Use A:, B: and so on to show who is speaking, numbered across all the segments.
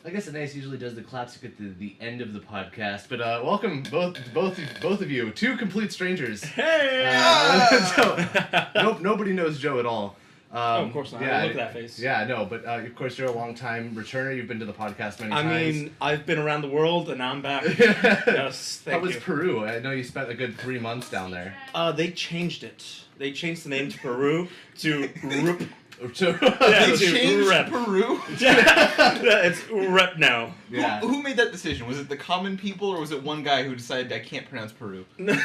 A: I guess Anais usually does the claps at the end of the podcast, but welcome both of you, two complete strangers.
B: Hey!
A: Nobody knows Joe at all.
B: Oh, of course not.
A: Yeah,
B: Look at that face.
A: Yeah, no, but of course you're a long-time returner. You've been to the podcast many times.
B: I mean, I've been around the world and now I'm back. Yes, thank
A: How was
B: you.
A: Peru? I know you spent a good 3 months down there.
B: They changed it. They changed the name to Peru to Rup.
A: So-
B: Yeah,
C: They
B: to
C: changed
B: Rep.
C: Peru?
B: Yeah, it's Rep now.
A: yeah.
C: Who made that decision? Was it the common people, or was it one guy who decided I can't pronounce Peru?
B: No,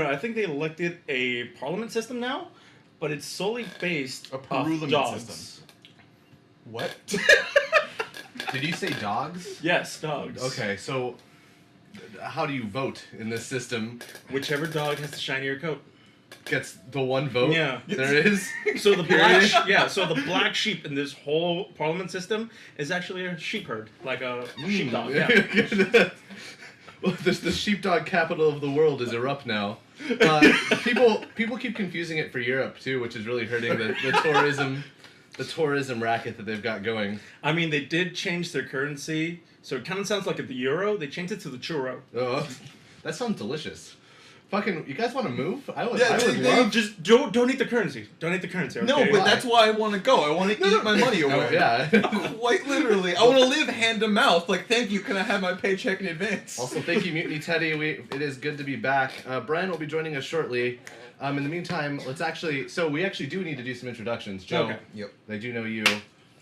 B: I think they elected a parliament system now, but it's solely based
C: A
B: off
C: Peruliament
B: dogs.
C: system. What?
A: Did you say dogs?
B: Yes, dogs.
A: Okay, so how do you vote in this system?
B: Whichever dog has the shinier coat.
A: Gets the one vote?
B: Yeah.
A: There is?
B: So the black sheep in this whole parliament system is actually a sheep herd, like a sheepdog. Yeah.
A: Well, the sheepdog capital of the world is Erupt now. People keep confusing it for Europe too, which is really hurting the tourism racket that they've got going.
B: I mean, they did change their currency, so it kind of sounds like the euro. They changed it to the churro.
A: Oh, that sounds delicious. Fucking, you guys want to move? I would
C: Yeah, they
A: love.
B: Just don't eat the currency. Don't eat the currency. Okay?
C: No, but that's why I want to go. I want to eat my money away.
A: Oh, yeah.
C: Quite literally. I want to live hand to mouth. Like, thank you, can I have my paycheck in advance?
A: Also, thank you, Mutiny Teddy. It is good to be back. Brian will be joining us shortly. In the meantime, we actually do need to do some introductions. Joe,
B: Okay.
C: Yep.
A: they do know you,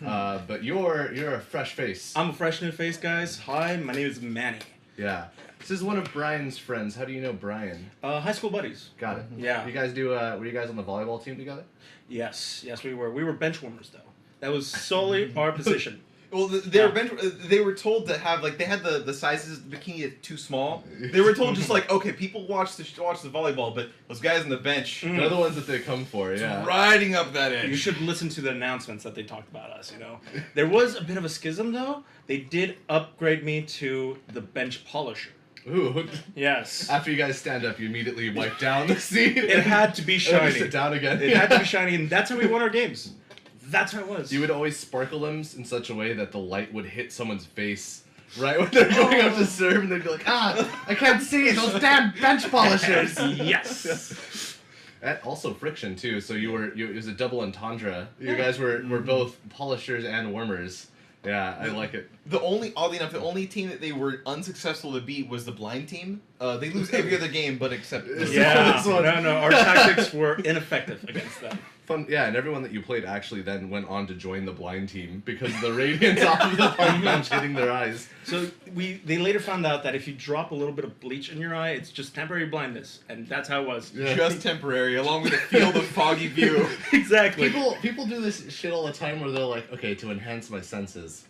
A: but you're a fresh face.
B: I'm a fresh new face, guys. Hi, my name is Manny.
A: Yeah. This is one of Brian's friends. How do you know Brian?
B: High school buddies.
A: Got it.
B: Yeah.
A: You guys do? Were you guys on the volleyball team together?
B: Yes, we were. We were bench warmers though. That was solely our position.
C: Well, they were told to have, like, they had the sizes of the bikini too small. They were told just like, okay, people watch the volleyball, but those guys on the bench
A: They're the ones that they come for. Yeah.
C: riding up that edge.
B: You should listen to the announcements that they talked about us. There was a bit of a schism though. They did upgrade me to the bench polisher.
A: Ooh.
B: Yes.
A: After you guys stand up, you immediately wipe down the seat.
B: It had to be
A: and
B: shiny.
A: sit down again.
B: It had to be shiny, and that's how we won our games. That's how it was.
A: You would always sparkle them in such a way that the light would hit someone's face right when they're going up to serve, and they'd be like, I can't see those damn bench polishers.
B: Yes.
A: That also friction too. So it was a double entendre. You guys were both polishers and warmers. Yeah, I like it.
C: Oddly enough, the only team that they were unsuccessful to beat was the blind team. They lose every other game, but except this
B: Yeah.
A: This one.
B: No, our tactics were ineffective against them.
A: Fun, yeah, and everyone that you played actually then went on to join the blind team because of the radiance off of the park bench hitting their eyes.
B: So they later found out that if you drop a little bit of bleach in your eye, it's just temporary blindness, and that's how it was.
A: Yeah.
C: just temporary, along with a field of foggy view.
B: Exactly.
A: People do this shit all the time where they're like, okay, to enhance my senses,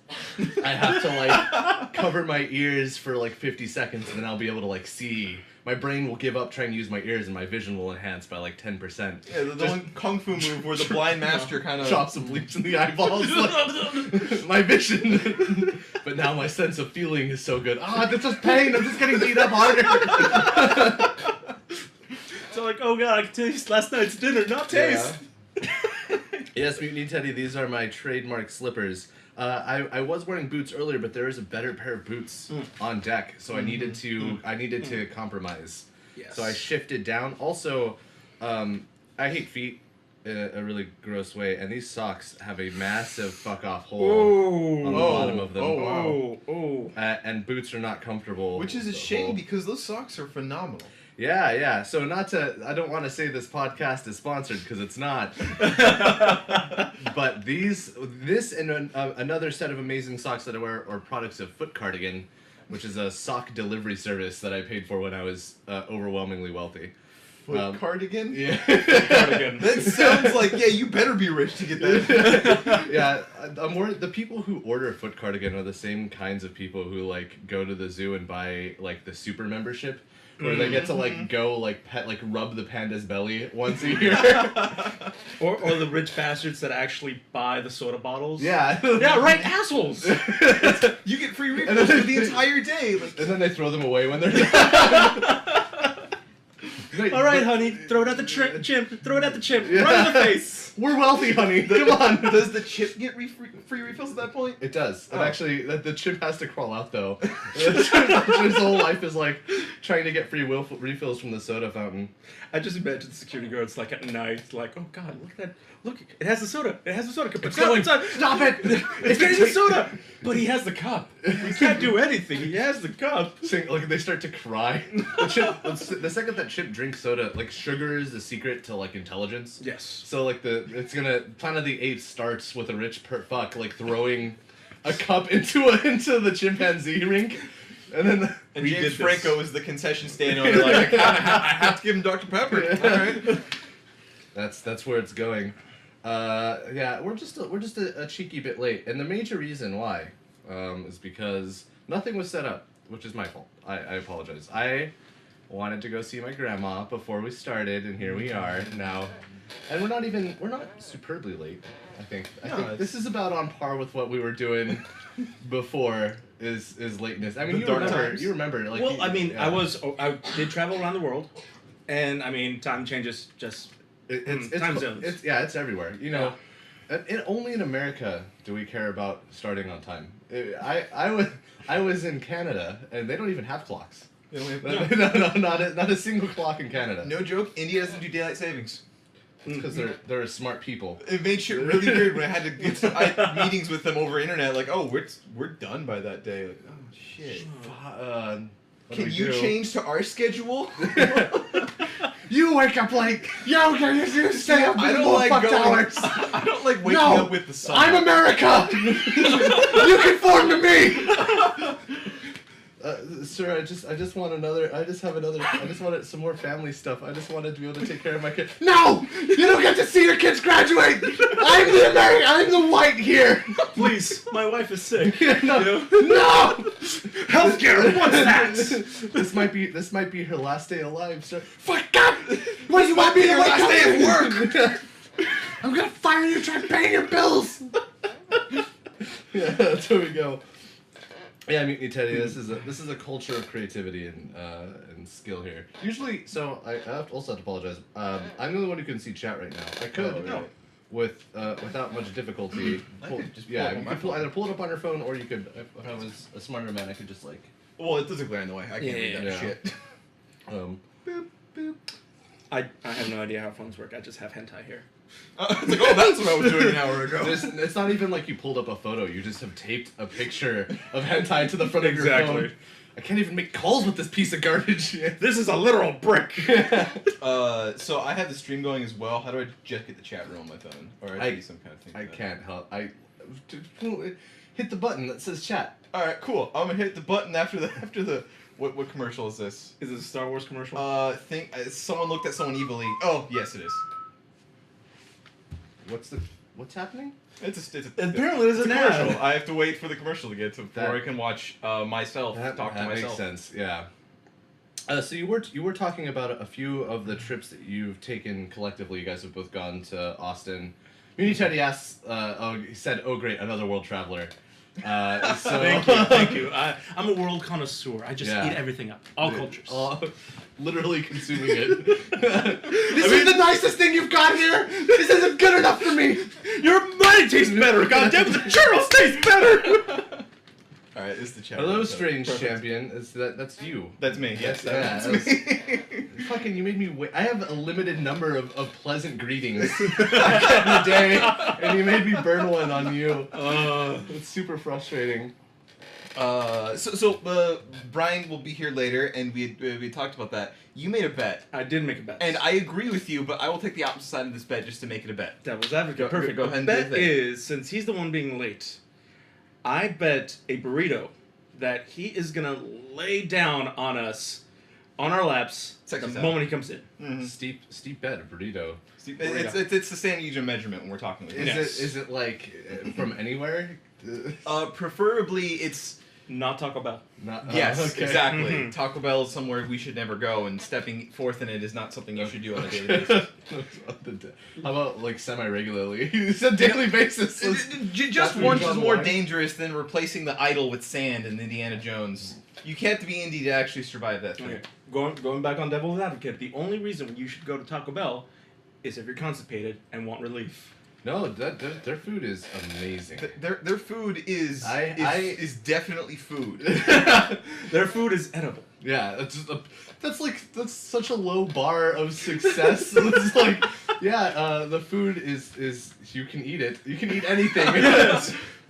A: I have to like cover my ears for like 50 seconds and then I'll be able to like see. My brain will give up trying to use my ears and my vision will enhance by like 10%.
C: Yeah, the one kung fu move where the blind master kind of
A: Drops some bleach in the eyeballs. Like, my vision. But now my sense of feeling is so good. That's just pain. I'm just getting beat up harder.
B: So like, oh god, I can taste last night's dinner, not taste.
A: Yes, Mutiny Teddy, these are my trademark slippers. I was wearing boots earlier, but there is a better pair of boots on deck, so I needed to compromise.
B: Yes.
A: So I shifted down. Also, I hate feet in a really gross way, and these socks have a massive fuck off hole on the bottom of them.
B: Oh.
A: And boots are not comfortable.
C: which is a
A: with the
C: shame
A: hole.
C: because those socks are phenomenal.
A: Yeah. So I don't want to say this podcast is sponsored because it's not. But this and another set of amazing socks that I wear are products of Foot Cardigan, which is a sock delivery service that I paid for when I was overwhelmingly wealthy.
C: Foot cardigan?
A: Yeah.
B: Cardigan.
C: That sounds like, yeah, you better be rich to get that.
A: Yeah, the people who order Foot Cardigan are the same kinds of people who like go to the zoo and buy like the super membership. Where they get to like go like rub the panda's belly once a year.
B: Or the rich bastards that actually buy the soda bottles.
A: Yeah.
B: Yeah, right, assholes.
C: You get free refills for the entire day. Like,
A: And then they throw them away when they're done. Wait,
B: All right,
A: but-
B: honey, throw it at the chimp. Throw it at the chimp.
A: Yeah.
B: Right in the face.
A: We're wealthy, honey. Come on.
C: Does the chip get free refills at that point?
A: It does.
C: Oh.
A: And actually, the chimp has to crawl out though. His whole life is like trying to get free refills from the soda fountain.
B: I just imagine the security guards like at night, like, oh god, look at that. Look, it has the soda. It has the soda cup.
A: It's going. Stop it!
B: It's getting the soda. But he has the cup. We can't do anything. He has the cup.
A: Like they start to cry. The second that chimp drinks soda, like sugar is the secret to like intelligence.
B: Yes.
A: So like Planet of the Apes starts with a rich fuck like throwing a cup into the chimpanzee rink, and then
C: And
B: We
C: James
B: did this.
C: Franco is the concession stand owner. Like, I have to give him Dr. Pepper. All right.
A: that's where it's going. Yeah, we're just a cheeky bit late, and the major reason why is because nothing was set up, which is my fault. I apologize. I wanted to go see my grandma before we started, and here we are now. And we're not superbly late. I think
C: No,
A: this is about on par with what we were doing before. Is lateness? I mean,
C: The
A: you
C: dark
A: remember?
C: times.
A: You remember? Like,
B: Well, I mean,
A: yeah.
B: I did travel around the world, and I mean, time changes just.
A: It's
B: time zones.
A: It's everywhere. You know, only in America do we care about starting on time. I was in Canada, and they don't even have clocks.
C: No.
A: No, not a single clock in Canada.
C: No joke, India doesn't do daylight savings.
A: Because they're smart people.
C: It made shit really weird when I had to get meetings with them over internet. Like, oh, we're done by that day. Like, oh shit.
A: What do
C: Can
A: we
C: you
A: do?
C: change to our schedule?
A: You wake up late. Yo, you stay up
C: I don't
A: more
C: like
A: fucked
C: going.
A: hours.
C: I don't like waking
A: No,
C: up with the sun.
A: I'm America. You conform to me. Sir, I just want some more family stuff. I just wanted to be able to take care of my kid. No! You don't get to see your kids graduate! I'm the American, I'm the white here!
B: Please, my wife is sick.
A: No!
B: know?
A: No!
B: Healthcare. What's that?
A: This might be her last day alive, sir. Fuck God! What do you want me to
C: Your
A: wake
C: last
A: up
C: day
A: at
C: at
A: work? I'm gonna fire you, try paying your bills! Yeah, that's where we go. Yeah, Mutiny Teddy. This is a culture of creativity and skill here. Usually, so I also have to apologize. I'm the only one who can see chat right now. I could,
C: Oh, really?
A: without much difficulty.
C: I could just pull
A: yeah,
C: it up on
A: you
C: my
A: could
C: phone.
A: either pull it up on your phone or you could. If I was a smarter man, I could just like.
C: Well, it doesn't glare in the way. I can't read that
A: Yeah.
C: shit.
A: Boop, boop.
B: I have no idea how phones work. I just have hentai here.
C: It's like, oh, that's what I was doing an hour ago.
A: It's not even like you pulled up a photo. You just have taped a picture of hentai to the front of your
B: Exactly.
A: phone. I can't even make calls with this piece of garbage.
B: This is a literal brick.
C: So I have the stream going as well. How do I just get the chat room on my phone? Or I need some kind of thing.
A: I
C: for that?
A: can't help. Hit the button that says chat.
C: All right, cool. I'm gonna hit the button after the. What commercial is this?
B: Is it a Star Wars commercial?
C: Someone looked at someone evilly. Oh, yes, it is.
A: What's happening?
C: It's a
B: Apparently there's
C: it's a
B: an ad.
C: commercial. I have to wait for the commercial to get to before
A: That-
C: I can watch myself talk to
A: that
C: myself.
A: makes sense. Yeah. So you were talking about a few of the trips that you've taken collectively. You guys have both gone to Austin. Muni Teddy asks. He said, "Oh great, another world traveler." So
B: Thank you. I'm a world connoisseur. I just
A: Yeah.
B: eat everything up. All cultures.
A: Literally consuming it. This is the nicest thing you've got here. This isn't good enough for me.
B: Your money tastes better. Goddamn, the churros taste better.
C: All right, this is the chat.
A: Hello,
C: room,
A: strange
C: perfect.
A: champion. That's you.
C: That's me. Yes,
A: That's-
C: that's
A: yeah,
C: me.
A: Fucking, you made me wait. I have a limited number of pleasant greetings in the day, and you made me burn one on you. It's super frustrating.
C: So Brian will be here later, and we talked about that. You made a bet,
B: I did make a bet.
C: and I agree with you, but I will take the opposite side of this bet just to make it a bet.
B: Devil's advocate.
C: Go-
B: Perfect.
C: go
B: The
C: ahead and do
B: bet
C: the thing.
B: is, since he's the one being late, I bet a burrito that he is gonna lay down on us, on our laps,
C: Sexy
B: the
C: time.
B: moment he comes in.
C: Mm-hmm.
A: Steep bet, a burrito.
C: It's the San Diego measurement when we're talking.
A: Is
B: Yes.
A: it like from anywhere?
C: Preferably it's
B: not Taco Bell.
A: Not,
C: Yes,
A: okay.
C: exactly.
B: Mhm.
C: Taco Bell is somewhere we should never go, and stepping forth in it is not something you should do on a daily basis.
A: How about like semi-regularly? You said daily basis.
C: Just
A: That's
C: once
A: where you
C: is
A: draw the
C: more
A: line.
C: dangerous than replacing the idol with sand in Indiana Jones. You can't be Indy to actually survive that thing.
B: Okay. Going back on Devil's Advocate, the only reason you should go to Taco Bell is if you're constipated and want relief.
A: No, their food is amazing.
C: Their food is definitely food.
B: Their food is edible.
A: Yeah, that's such a low bar of success. It's like, yeah, the food is you can eat it. You can eat anything.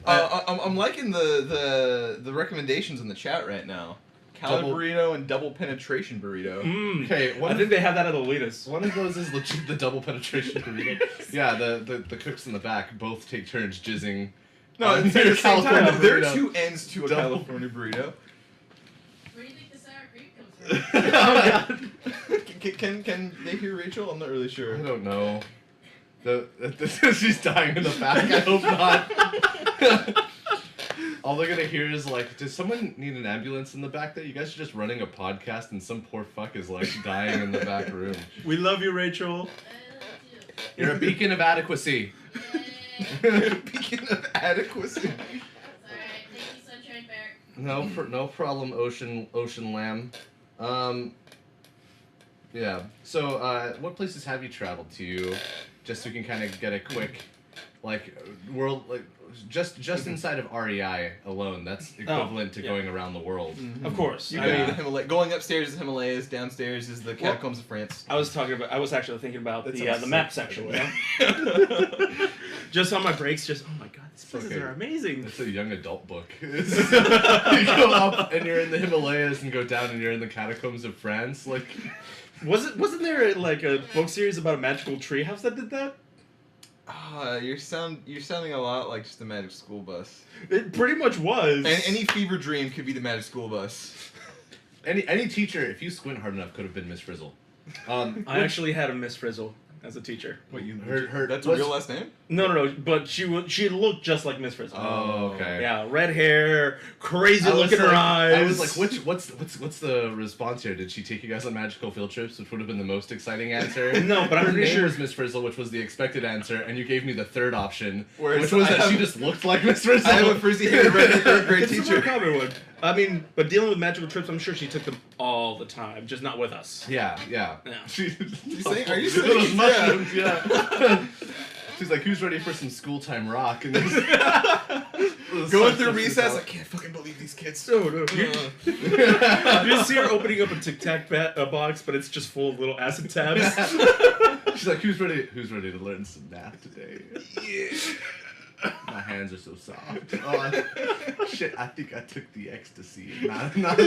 C: I'm liking the recommendations in the chat right now. Cali
A: Double-
C: burrito and double penetration burrito.
A: Okay,
B: I think they have that at Elita's.
A: one of those is legit the double penetration burrito. Yeah, the cooks in the back both take turns jizzing.
C: No,
A: on
C: at
A: their
C: the same
A: California
C: time, there are
A: burrito.
C: two ends to a
A: Double-
C: California burrito.
D: Where do you think the sour cream comes from?
C: Can they hear Rachel? I'm not really sure.
A: I don't know. She's dying in the back. I hope not. All they're gonna hear is like, does someone need an ambulance in the back there? You guys are just running a podcast and some poor fuck is like dying in the back room.
B: We love you, Rachel.
A: You're a beacon of adequacy.
D: Yay.
C: Speaking of adequacy.
D: It's alright. Thank you, Sunshine Bear.
A: No problem, Ocean Lamb. Yeah. So, what places have you traveled to? Just so we can kind of get a quick, like, world, like, just inside of REI alone. That's equivalent to
B: yeah.
A: going around the world.
B: Of course.
C: You
B: I
C: go to
B: mean,
C: the Himalaya. Going upstairs is the Himalayas. Downstairs is the catacombs of France.
B: I was actually thinking about
C: That
B: the
C: sounds
B: map
C: sick,
B: section.
C: by
B: You
C: the
B: know? Just on my breaks, oh my god, these places
A: Okay.
B: are amazing.
A: It's a young adult book. You go up and you're in the Himalayas and go down and you're in the catacombs of France. Like,
B: Wasn't there like a book series about a magical treehouse that did that?
C: You're sounding a lot like just the Magic School Bus.
B: It pretty much was.
C: And any fever dream could be the Magic School Bus.
A: any teacher, if you squint hard enough, could have been Miss Frizzle.
B: I actually had a Miss Frizzle as a teacher.
C: What you
A: Her
C: That's a
A: was-
C: real last name?
B: No, but she looked just like Miss Frizzle.
A: Oh, okay.
B: Yeah, red hair, crazy
A: I
B: look
A: was
B: in her
A: like-
B: eyes.
A: I was like, what's the response here? Did she take you guys on magical field trips, which would have been the most exciting answer?
B: No, but I'm
A: her
B: pretty
A: name
B: sure-
A: was Miss Frizzle, which was the expected answer, and you gave me the third option,
C: Whereas
A: which was
C: I
A: that she
C: have-
A: just looked like Miss Frizzle.
C: I have a frizzy-haired red third grade
B: It's a
C: teacher.
B: more common one. I mean, but dealing with magical trips, I'm sure she took them all the time, just not with us.
A: Yeah.
B: Yeah.
A: She,
C: saying- are you
A: Those
C: saying-
A: mushrooms, yeah. She's like, who's ready for some school time rock? And
C: Going through recess, I can't fucking believe these kids.
B: No. You just see her opening up a Tic Tac box, but it's just full of little acid tabs.
A: She's like, who's ready to learn some math today? My hands are so soft. Oh, shit, I think I took the ecstasy. Not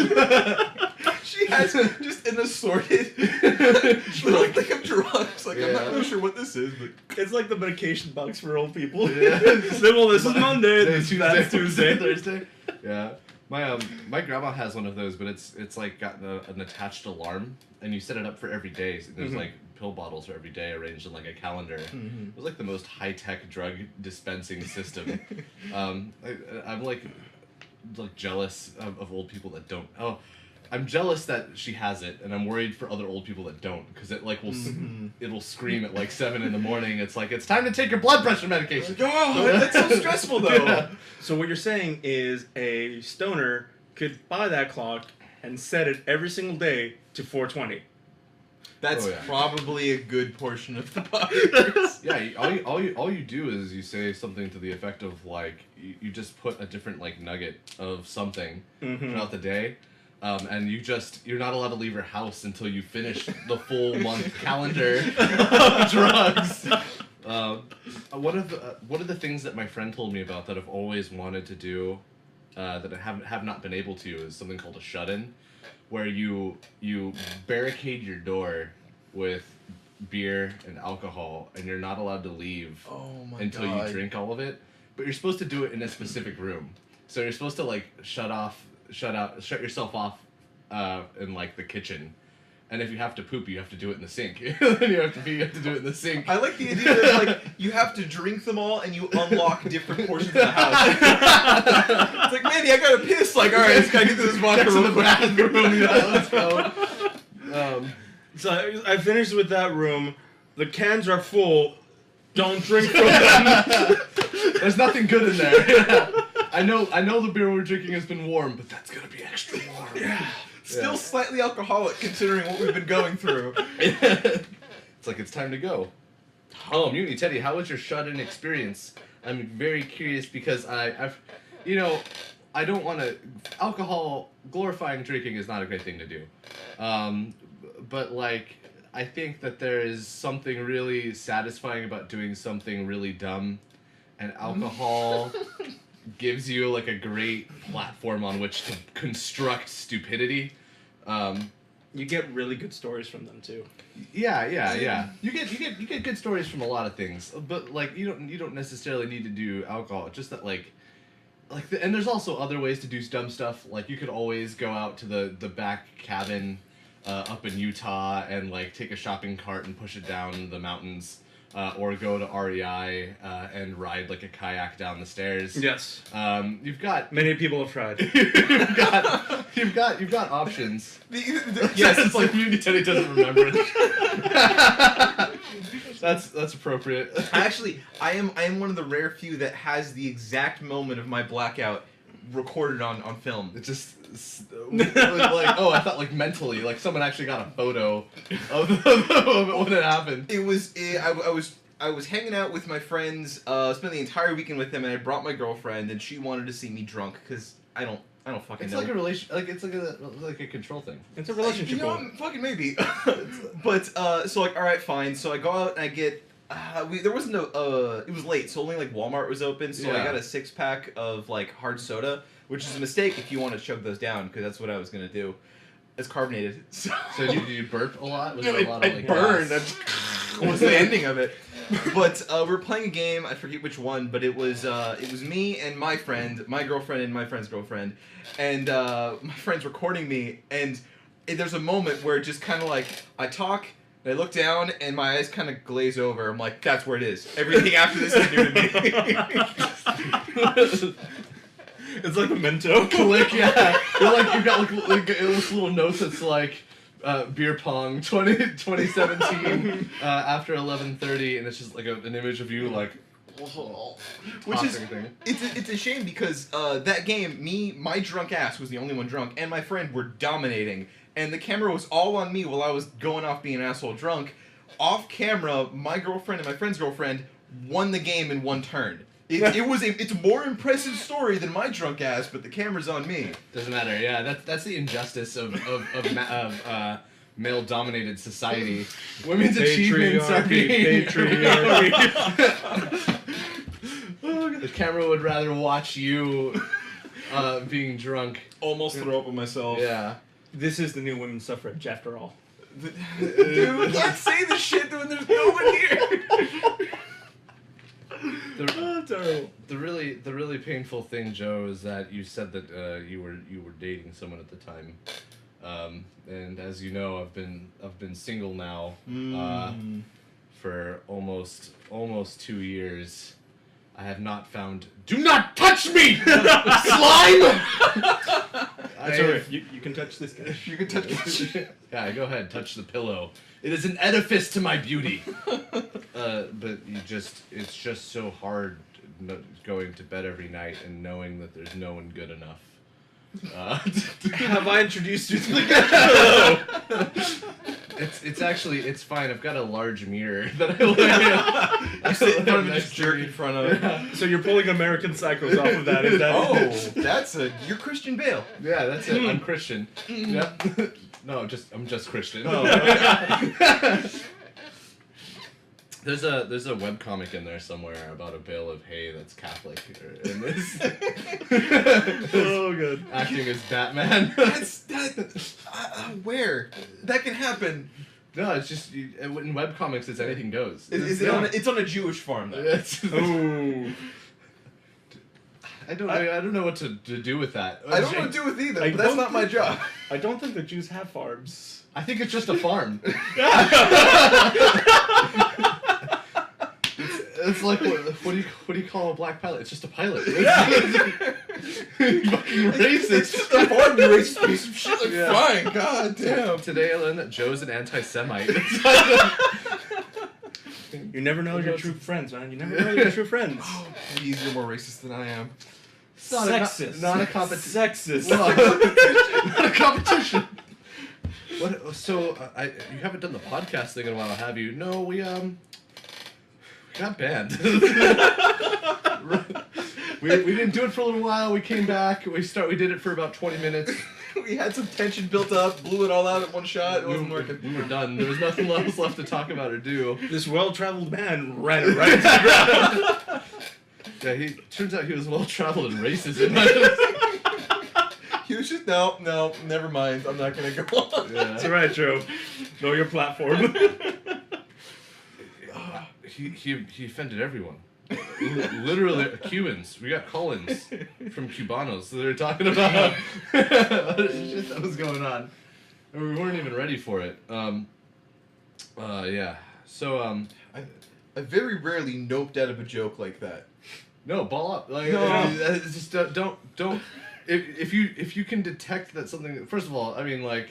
C: She has just an assorted little thing of drugs. Like, I'm not
A: Yeah.
C: really sure what this is, but
B: It's like the medication box for old people.
A: Yeah.
B: Well, this is Monday. That's
A: Tuesday,
B: Tuesday.
A: Thursday. Yeah. My grandma has one of those, but it's like got an attached alarm, and you set it up for every day. So there's
B: Mhm.
A: like pill bottles for every day arranged in like a calendar. It was like the most high tech drug dispensing system. I'm like jealous of old people that don't. Oh, I'm jealous that she has it, and I'm worried for other old people that don't, because it like it'll scream at like 7 a.m. It's like, it's time to take your blood pressure medication.
C: oh, that's so stressful though.
A: Yeah.
B: So what you're saying is a stoner could buy that clock and set it every single day to 4:20.
C: That's
A: Oh, yeah.
C: probably a good portion of the podcast.
A: Yeah, all you do is you say something to the effect of like you just put a different like nugget of something throughout the day, and you're not allowed to leave your house until you finish the full month calendar of drugs. One of the things that my friend told me about that I've always wanted to do, that I have not been able to, is something called a shut-in, where you barricade your door with beer and alcohol, and you're not allowed to leave
C: Oh my
A: until
C: god.
A: you drink all of it. But you're supposed to do it in a specific room. So you're supposed to like shut yourself off in like the kitchen. And if you have to poop, you have to do it in the sink. Then you have to do it in the sink.
C: I like the idea that like you have to drink them all and you unlock different portions of the house. It's like, Mandy, I gotta piss. Like, like, all right, let's gotta get to this vodka
A: Get to
C: real
A: the
C: quick.
A: bathroom. Yeah, let's go.
B: So I finished with that room. The cans are full. Don't drink from them.
A: There's nothing good in there. I know the beer we're drinking has been warm, but that's gonna be extra warm.
B: Yeah.
C: Still slightly alcoholic considering what we've been going through.
A: It's like it's time to go. Oh, Mutiny Teddy, how was your shut-in experience? I'm very curious because I've, I don't want to. Alcohol glorifying drinking is not a great thing to do, but like I think that there is something really satisfying about doing something really dumb, and alcohol gives you like a great platform on which to construct stupidity.
B: You get really good stories from them too.
A: Yeah. You get good stories from a lot of things, but like you don't necessarily need to do alcohol. Just that and there's also other ways to do dumb stuff. Like you could always go out to the back cabin up in Utah and like take a shopping cart and push it down the mountains, or go to REI and ride like a kayak down the stairs.
B: Yes.
A: You've got
B: Many people have tried.
A: you've got options.
C: Yes,
A: It's like Mutiny Teddy doesn't remember it. That's appropriate.
C: I am one of the rare few that has the exact moment of my blackout recorded on film.
A: It just like I thought like mentally like someone actually got a photo of it when it happened.
C: I was hanging out with my friends, spent the entire weekend with them, and I brought my girlfriend, and she wanted to see me drunk because I don't fucking
A: It's
C: know.
A: like a relation, like it's like a control thing.
B: It's a relationship goal.
C: Fucking maybe. But so like, all right, fine. So I go out and I get. There wasn't it was late, so only like Walmart was open. So I
A: Yeah.
C: got a 6-pack of like hard soda, which is a mistake if you want to chug those down, because that's what I was gonna do. It's carbonated. So
A: Did you burp a lot? Was there a
C: it,
A: lot of
C: it
A: like
C: burned.
A: gas?
C: Was the ending of it. But we're playing a game. I forget which one, but it was me and my friend, my girlfriend and my friend's girlfriend, and my friend's recording me. And there's a moment where it just kind of like I talk, and I look down, and my eyes kind of glaze over. I'm like, that's where it is. Everything after this is new to me.
B: It's like Memento.
A: Click, yeah. You've got like little notes that's like beer pong 2017 after 11:30, and it's just like an image of you like
C: Which is
A: tossing thing.
C: it's a shame because that game, my drunk ass was the only one drunk, and my friend were dominating, and the camera was all on me while I was going off being an asshole drunk. Off camera, my girlfriend and my friend's girlfriend won the game in one turn. It's a more impressive story than my drunk ass, but the camera's on me.
A: Doesn't matter. Yeah, that's the injustice of male-dominated society. Women's achievements are being The camera would rather watch you being drunk.
C: Almost throw up on myself.
A: Yeah.
B: This is the new women's suffrage, after all.
C: Dude, let's say the shit when there's no one here.
B: Terrible.
A: The really painful thing, Joe, is that you said that you were dating someone at the time, and as you know, I've been single now for almost 2 years. I have not found. Do not touch me, slime!
B: That's alright. You can touch this guy.
C: You can touch the
A: Yeah, go ahead, touch the pillow. It is an edifice to my beauty. But it's just so hard going to bed every night and knowing that there's no one good enough.
B: Have I introduced you to the guy?
A: It's fine. I've got a large mirror that I look at.
C: You sit in front of and just jerk in front of.
A: Yeah.
B: So you're pulling American Psychos off of that. Is that
C: You're Christian Bale.
A: Yeah, that's it. I'm Christian. Yep. No, I'm just Christian.
C: Oh.
A: There's a webcomic in there somewhere about a bale of hay that's Catholic in this.
B: Oh, good.
A: Acting as Batman.
C: Where? That can happen.
A: No, it's just in webcomics, it's anything goes.
C: It's on a Jewish farm though.
B: Ooh.
A: I don't know what to do with that.
C: I don't know what to do with either,
B: I
C: but that's
B: don't
C: not my job.
B: I don't think the Jews have farms.
A: I think it's just a farm. It's like what do you call a black pilot? It's just a pilot.
C: Yeah.
A: You fucking racist.
C: It's just a farm, you racist piece of shit. Like,
A: Yeah.
C: fine, god damn.
A: Today I learned that Joe's an anti-Semite.
B: You never know your true friends, man. You never know your true friends.
C: Oh, please, you're more racist than I am.
A: It's not a
B: Sexist.
A: not a competition.
B: Sexist.
A: Not a competition. What? So you haven't done the podcast thing in a while, have you? No, we got banned. we didn't do it for a little while. We came back. We did it for about 20 minutes.
C: We had some tension built up, blew it all out at one shot. It wasn't working.
A: We were done. There was nothing else left to talk about or do.
B: This well-traveled man ran it right into the ground.
A: Yeah, turns out he was well traveled in racism.
C: He was just no, never mind. I'm not gonna go on.
A: Yeah.
B: That's right, Joe. Know your platform.
A: He offended everyone. Literally, Cubans. We got Collins from Cubanos. So they were talking about shit that was going on. And we weren't even ready for it. Yeah. So,
C: I very rarely noped out of a joke like that.
A: no, ball up. Like,
C: No.
A: it's just don't. If you can detect that something. First of all, I mean, like,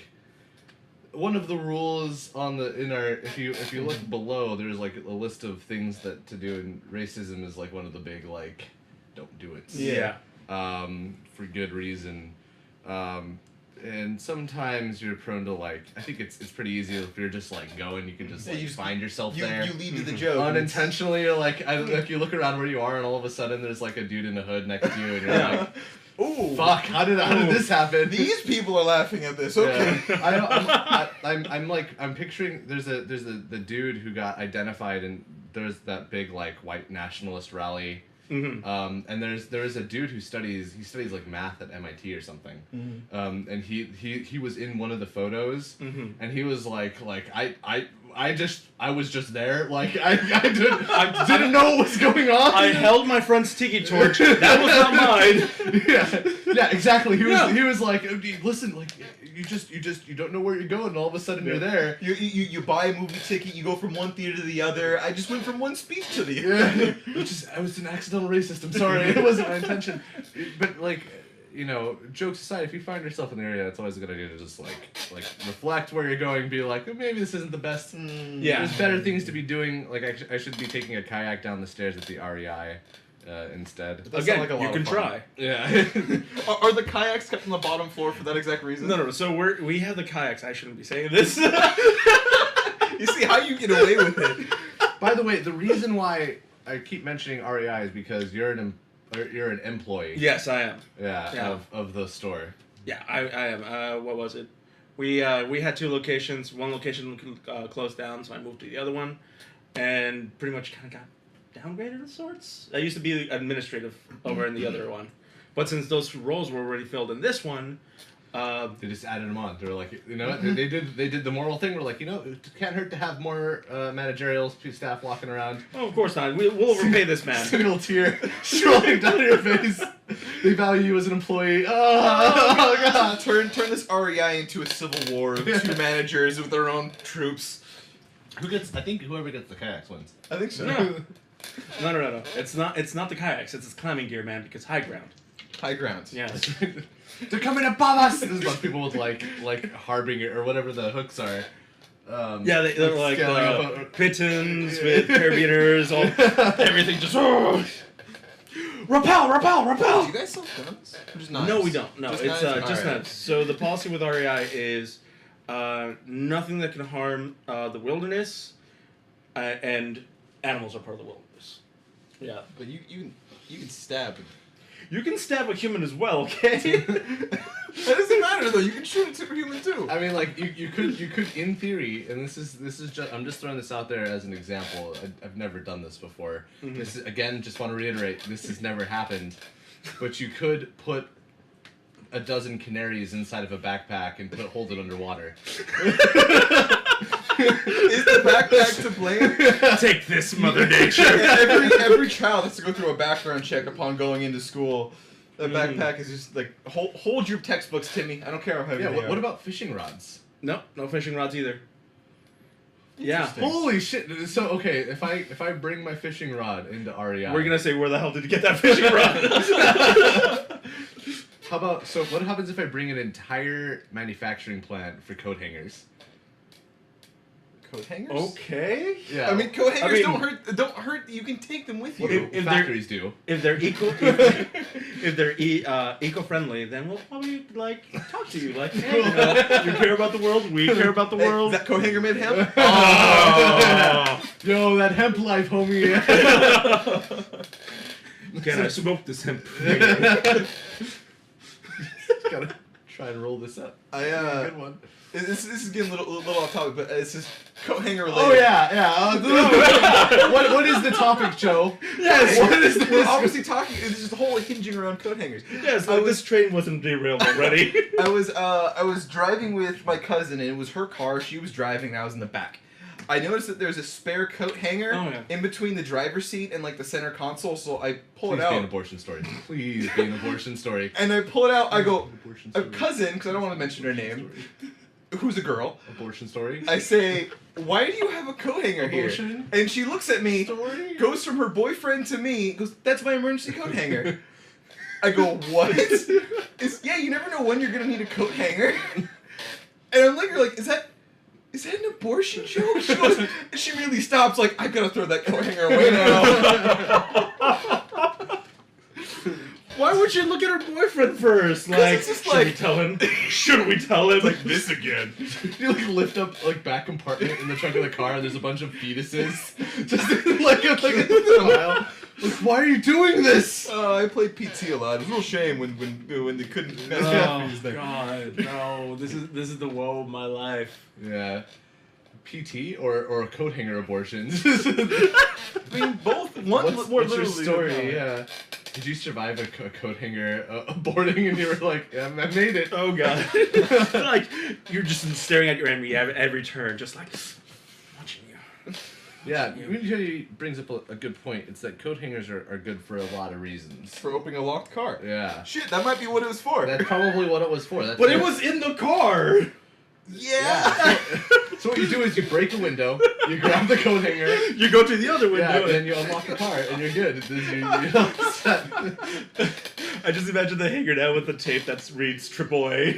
A: one of the rules if you look below, there's like a list of things that to do, and racism is like one of the big like, don't do it.
B: Yeah.
A: For good reason. And sometimes you're prone to like, I think it's pretty easy if you're just like going, you can just
C: Yeah,
A: like
C: you just-
A: find yourself
C: You
A: there.
C: lead to the joke.
A: Unintentionally, you're like, you look around where you are, and all of a sudden there's like a dude in a hood next to you, and you're like,
C: Ooh.
A: fuck, how did this happen?
C: These people are laughing at this. Okay.
A: Yeah. I'm picturing there's the dude who got identified, and there's that big like white nationalist rally.
B: Mm-hmm.
A: And there is a dude who studies like math at MIT or something.
C: Mm-hmm.
A: And he was in one of the photos,
B: Mm-hmm.
A: and he was like I was just there, like I didn't know what was going on.
B: I held my friend's tiki torch. That was not mine.
A: Yeah, exactly. He
B: Yeah.
A: was like, listen, like you don't know where you're going, and all of a sudden you're there.
C: You buy a movie ticket, you go from one theater to the other. I just went from one speech to the other.
A: Yeah, I was an accidental racist. I'm sorry, it wasn't my intention. But like, jokes aside, if you find yourself in the area, it's always a good idea to just like reflect where you're going, be like, oh, maybe this isn't the best.
B: Yeah.
A: There's better things to be doing. Like I should be taking a kayak down the stairs at the REI instead.
C: That sounds
B: Again,
C: like a lot
B: you
C: of
B: can
C: fun.
B: try.
A: Yeah.
C: Are the kayaks kept on the bottom floor for that exact reason?
B: No. So we have the kayaks. I shouldn't be saying this.
C: You see how you get away with it.
A: By the way, the reason why I keep mentioning REI is because you're an employee.
B: Yes, I am.
A: Yeah. Of the store.
B: Yeah, I am. What was it? We had two locations. One location closed down, so I moved to the other one, and pretty much kind of got downgraded of sorts. I used to be administrative over in the other one, but since those roles were already filled in this one,
A: They just added them on. They were like, they did the moral thing. We're like, it can't hurt to have more managerial staff walking around.
B: oh, of course not. We'll repay this man.
A: Single tear strolling down your face. They value you as an employee. Oh god.
C: Turn this REI into a civil war of two managers with their own troops.
A: I think whoever gets the kayaks wins.
C: I think so.
B: No. It's not the kayaks. It's his climbing gear, man. Because high ground.
C: High ground.
B: Yeah.
A: They're coming above us. There's a bunch of people with like harbinger or whatever the hooks are.
B: Yeah, they're like
A: scaling up.
B: pitons with carabiners, all everything just.
A: Repel!
C: Do you guys sell guns? Or just knives?
B: No, we don't. No,
C: Just
B: it's
C: knives?
B: just
C: Alright.
B: knives. So the policy with REI is nothing that can harm the wilderness, and animals are part of the wilderness. Yeah,
C: But you can stab.
B: you can stab a human as well. Okay.
C: That doesn't matter though. You can shoot a superhuman too.
A: I mean, like you could in theory, and this is just I'm just throwing this out there as an example. I've never done this before.
B: Mhm.
A: This is again, just want to reiterate, this has never happened. But you could put a dozen canaries inside of a backpack and hold it underwater.
C: Is the backpack to blame?
B: Take this, Mother Nature.
C: Every child has to go through a background check upon going into school. The backpack is just like hold your textbooks, Timmy. I don't care how heavy
A: Yeah.
C: they
A: What
C: are.
A: about fishing rods?
B: No fishing rods either. Yeah.
C: Interesting.
A: Holy shit! So okay, if I bring my fishing rod into REI,
B: We're gonna say, where the hell did you get that fishing rod?
A: How about so? What happens if I bring an entire manufacturing plant for coat hangers?
C: Coat hangers?
B: Okay.
A: Yeah.
C: I mean, coat hangers
B: I mean-
C: don't hurt. You can take them with you.
A: What do
B: if they're-
A: factories do?
B: If they're eco-friendly, then we'll probably like talk to you. Like, hey, you care about the world. We care about the
C: Hey,
B: world.
C: is that coat hanger made hemp?
B: Oh.
A: Yo, that hemp life, homie.
B: Can I smoke this hemp?
A: Gotta try and roll this up.
C: Good
A: one.
C: This is getting a little off topic, but it's just coat hanger related.
A: Oh yeah. What is the topic, Joe?
B: Yes.
A: What is
C: We're
A: this?
C: obviously talking. It's just the whole hinging around coat hangers.
B: Yes,
C: I was-
B: this train wasn't derailed already.
C: I was driving with my cousin, and it was her car. She was driving, and I was in the back. I noticed that there's a spare coat hanger
B: Oh, yeah.
C: in between the driver's seat and like the center console. So I pull
A: Please
C: it
A: be an
C: out,
A: abortion story. Please be an abortion story.
C: and I pull it out. I go,
A: Abortion
C: a
A: story.
C: cousin, because I don't want to mention her name, who's a girl.
A: Abortion story.
C: I say, why do you have a coat hanger here?
A: Abortion
C: And she looks at me,
A: story.
C: goes from her boyfriend to me, goes, that's my emergency coat hanger. I go, what? Yeah, you never know when you're gonna need a coat hanger. And I'm literally like, is that an abortion joke? She goes, and she really stops, like, I gotta throw that coat hanger away now.
B: Why would you look at her boyfriend first?
C: 'Cause
B: Like,
C: it's just
B: should
C: like-
B: we tell him? Should we tell him? Like this again?
A: You like lift up like back compartment in the trunk of the car and there's a bunch of fetuses just like a smile. Like, why are you doing this?
C: I played PT a lot. It was a real shame when they couldn't.
B: Oh God, no! This is the woe of my life.
A: Yeah. PT or coat hanger abortions.
C: I mean, both. One
A: What's,
C: more
A: what's your
C: literally.
A: story? Yeah. Did you survive a coat hanger aborting and you were like, I made it?
B: Oh God! Like you're just staring at your enemy at every turn, just like watching you.
A: Yeah, Unity brings up a good point. It's that coat hangers are good for a lot of reasons.
C: For opening a locked car.
A: Yeah.
C: Shit, that might be what it was for.
A: That's probably what it was for. That's
B: But it
A: what-
B: was in the car.
C: Yeah.
A: So what you do is you break a window, you grab the coat hanger,
B: You go to the other
A: yeah,
B: window.
A: and then you unlock the car, and you're good. You're all set.
B: I just imagine the hanger now with the tape that reads AAA.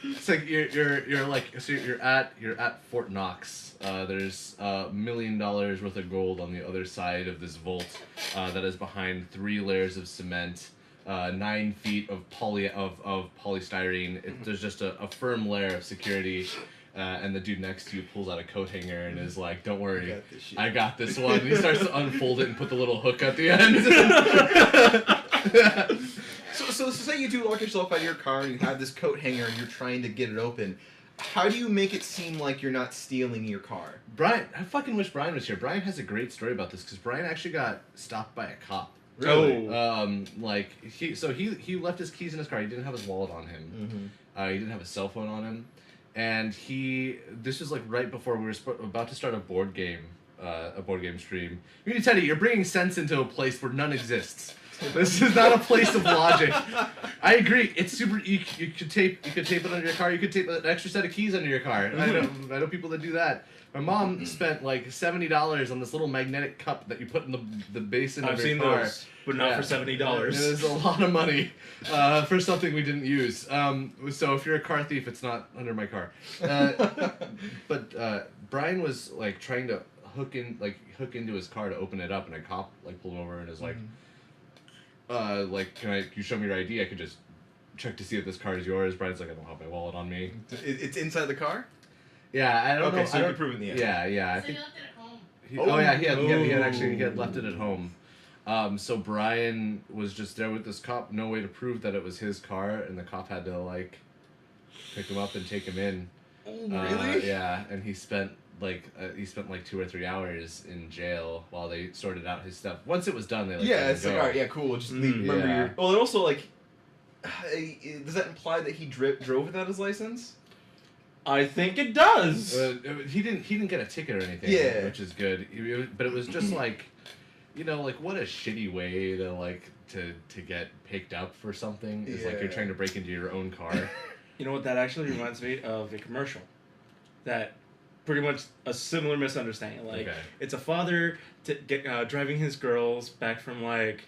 A: It's like you're like so you're at Fort Knox. There's $1 million worth of gold on the other side of this vault that is behind 3 layers of cement, 9 feet of polystyrene. There's just a firm layer of security. And the dude next to you pulls out a coat hanger and is like, "Don't worry,
C: got this shit."
A: I got this one." And he starts to unfold it and put the little hook at the end.
C: So say you do lock yourself out of your car and you have this coat hanger and you're trying to get it open. How do you make it seem like you're not stealing your car?
A: Brian, I fucking wish Brian was here. Brian has a great story about this because Brian actually got stopped by a cop.
B: Really?
A: Like he left his keys in his car. He didn't have his wallet on him. He didn't have a cell phone on him, and this was like right before we were about to start a board game stream. You need to tell you, you're bringing sense into a place where none exists. This is not a place of logic. I agree. It's super. You could tape it under your car. You could tape an extra set of keys under your car. I know people that do that. My mom spent like $70 on this little magnetic cup that you put in the basin
B: I've
A: of your
B: seen
A: car.
B: those, but not
A: Yeah.
B: for $70.
A: It was a lot of money for something we didn't use. So if you're a car thief, it's not under my car. But Brian was like trying to hook into his car to open it up, and a cop like pulled him over and is like, can you show me your ID? I could just check to see if this car is yours. Brian's like, I don't have my wallet on me.
C: It's inside the car?
A: Yeah, I don't know.
C: Okay, so
A: I
C: you
A: don't,
C: can prove it in the end.
A: Yeah, I
D: So
A: think.
D: you left it at home.
A: He had left it at home. So Brian was just there with this cop, no way to prove that it was his car, and the cop had to like pick him up and take him in.
C: Oh, really?
A: Yeah, and he spent like 2 or 3 hours in jail while they sorted out his stuff. Once it was done, they
C: Yeah,
A: let him
C: it's like,
A: go.
C: alright, yeah, cool. Just leave. Remember
A: Yeah.
C: your. Well, it also like. Does that imply that he drove without his license?
B: I think it does.
A: He didn't get a ticket or anything,
C: Yeah.
A: which is good. But it was just like, like what a shitty way to get picked up for something. Is like you're
C: Yeah.
A: trying to break into your own car.
B: You know what that actually reminds me of? A commercial that pretty much a similar misunderstanding. Like,
A: Okay.
B: it's a father driving his girls back from like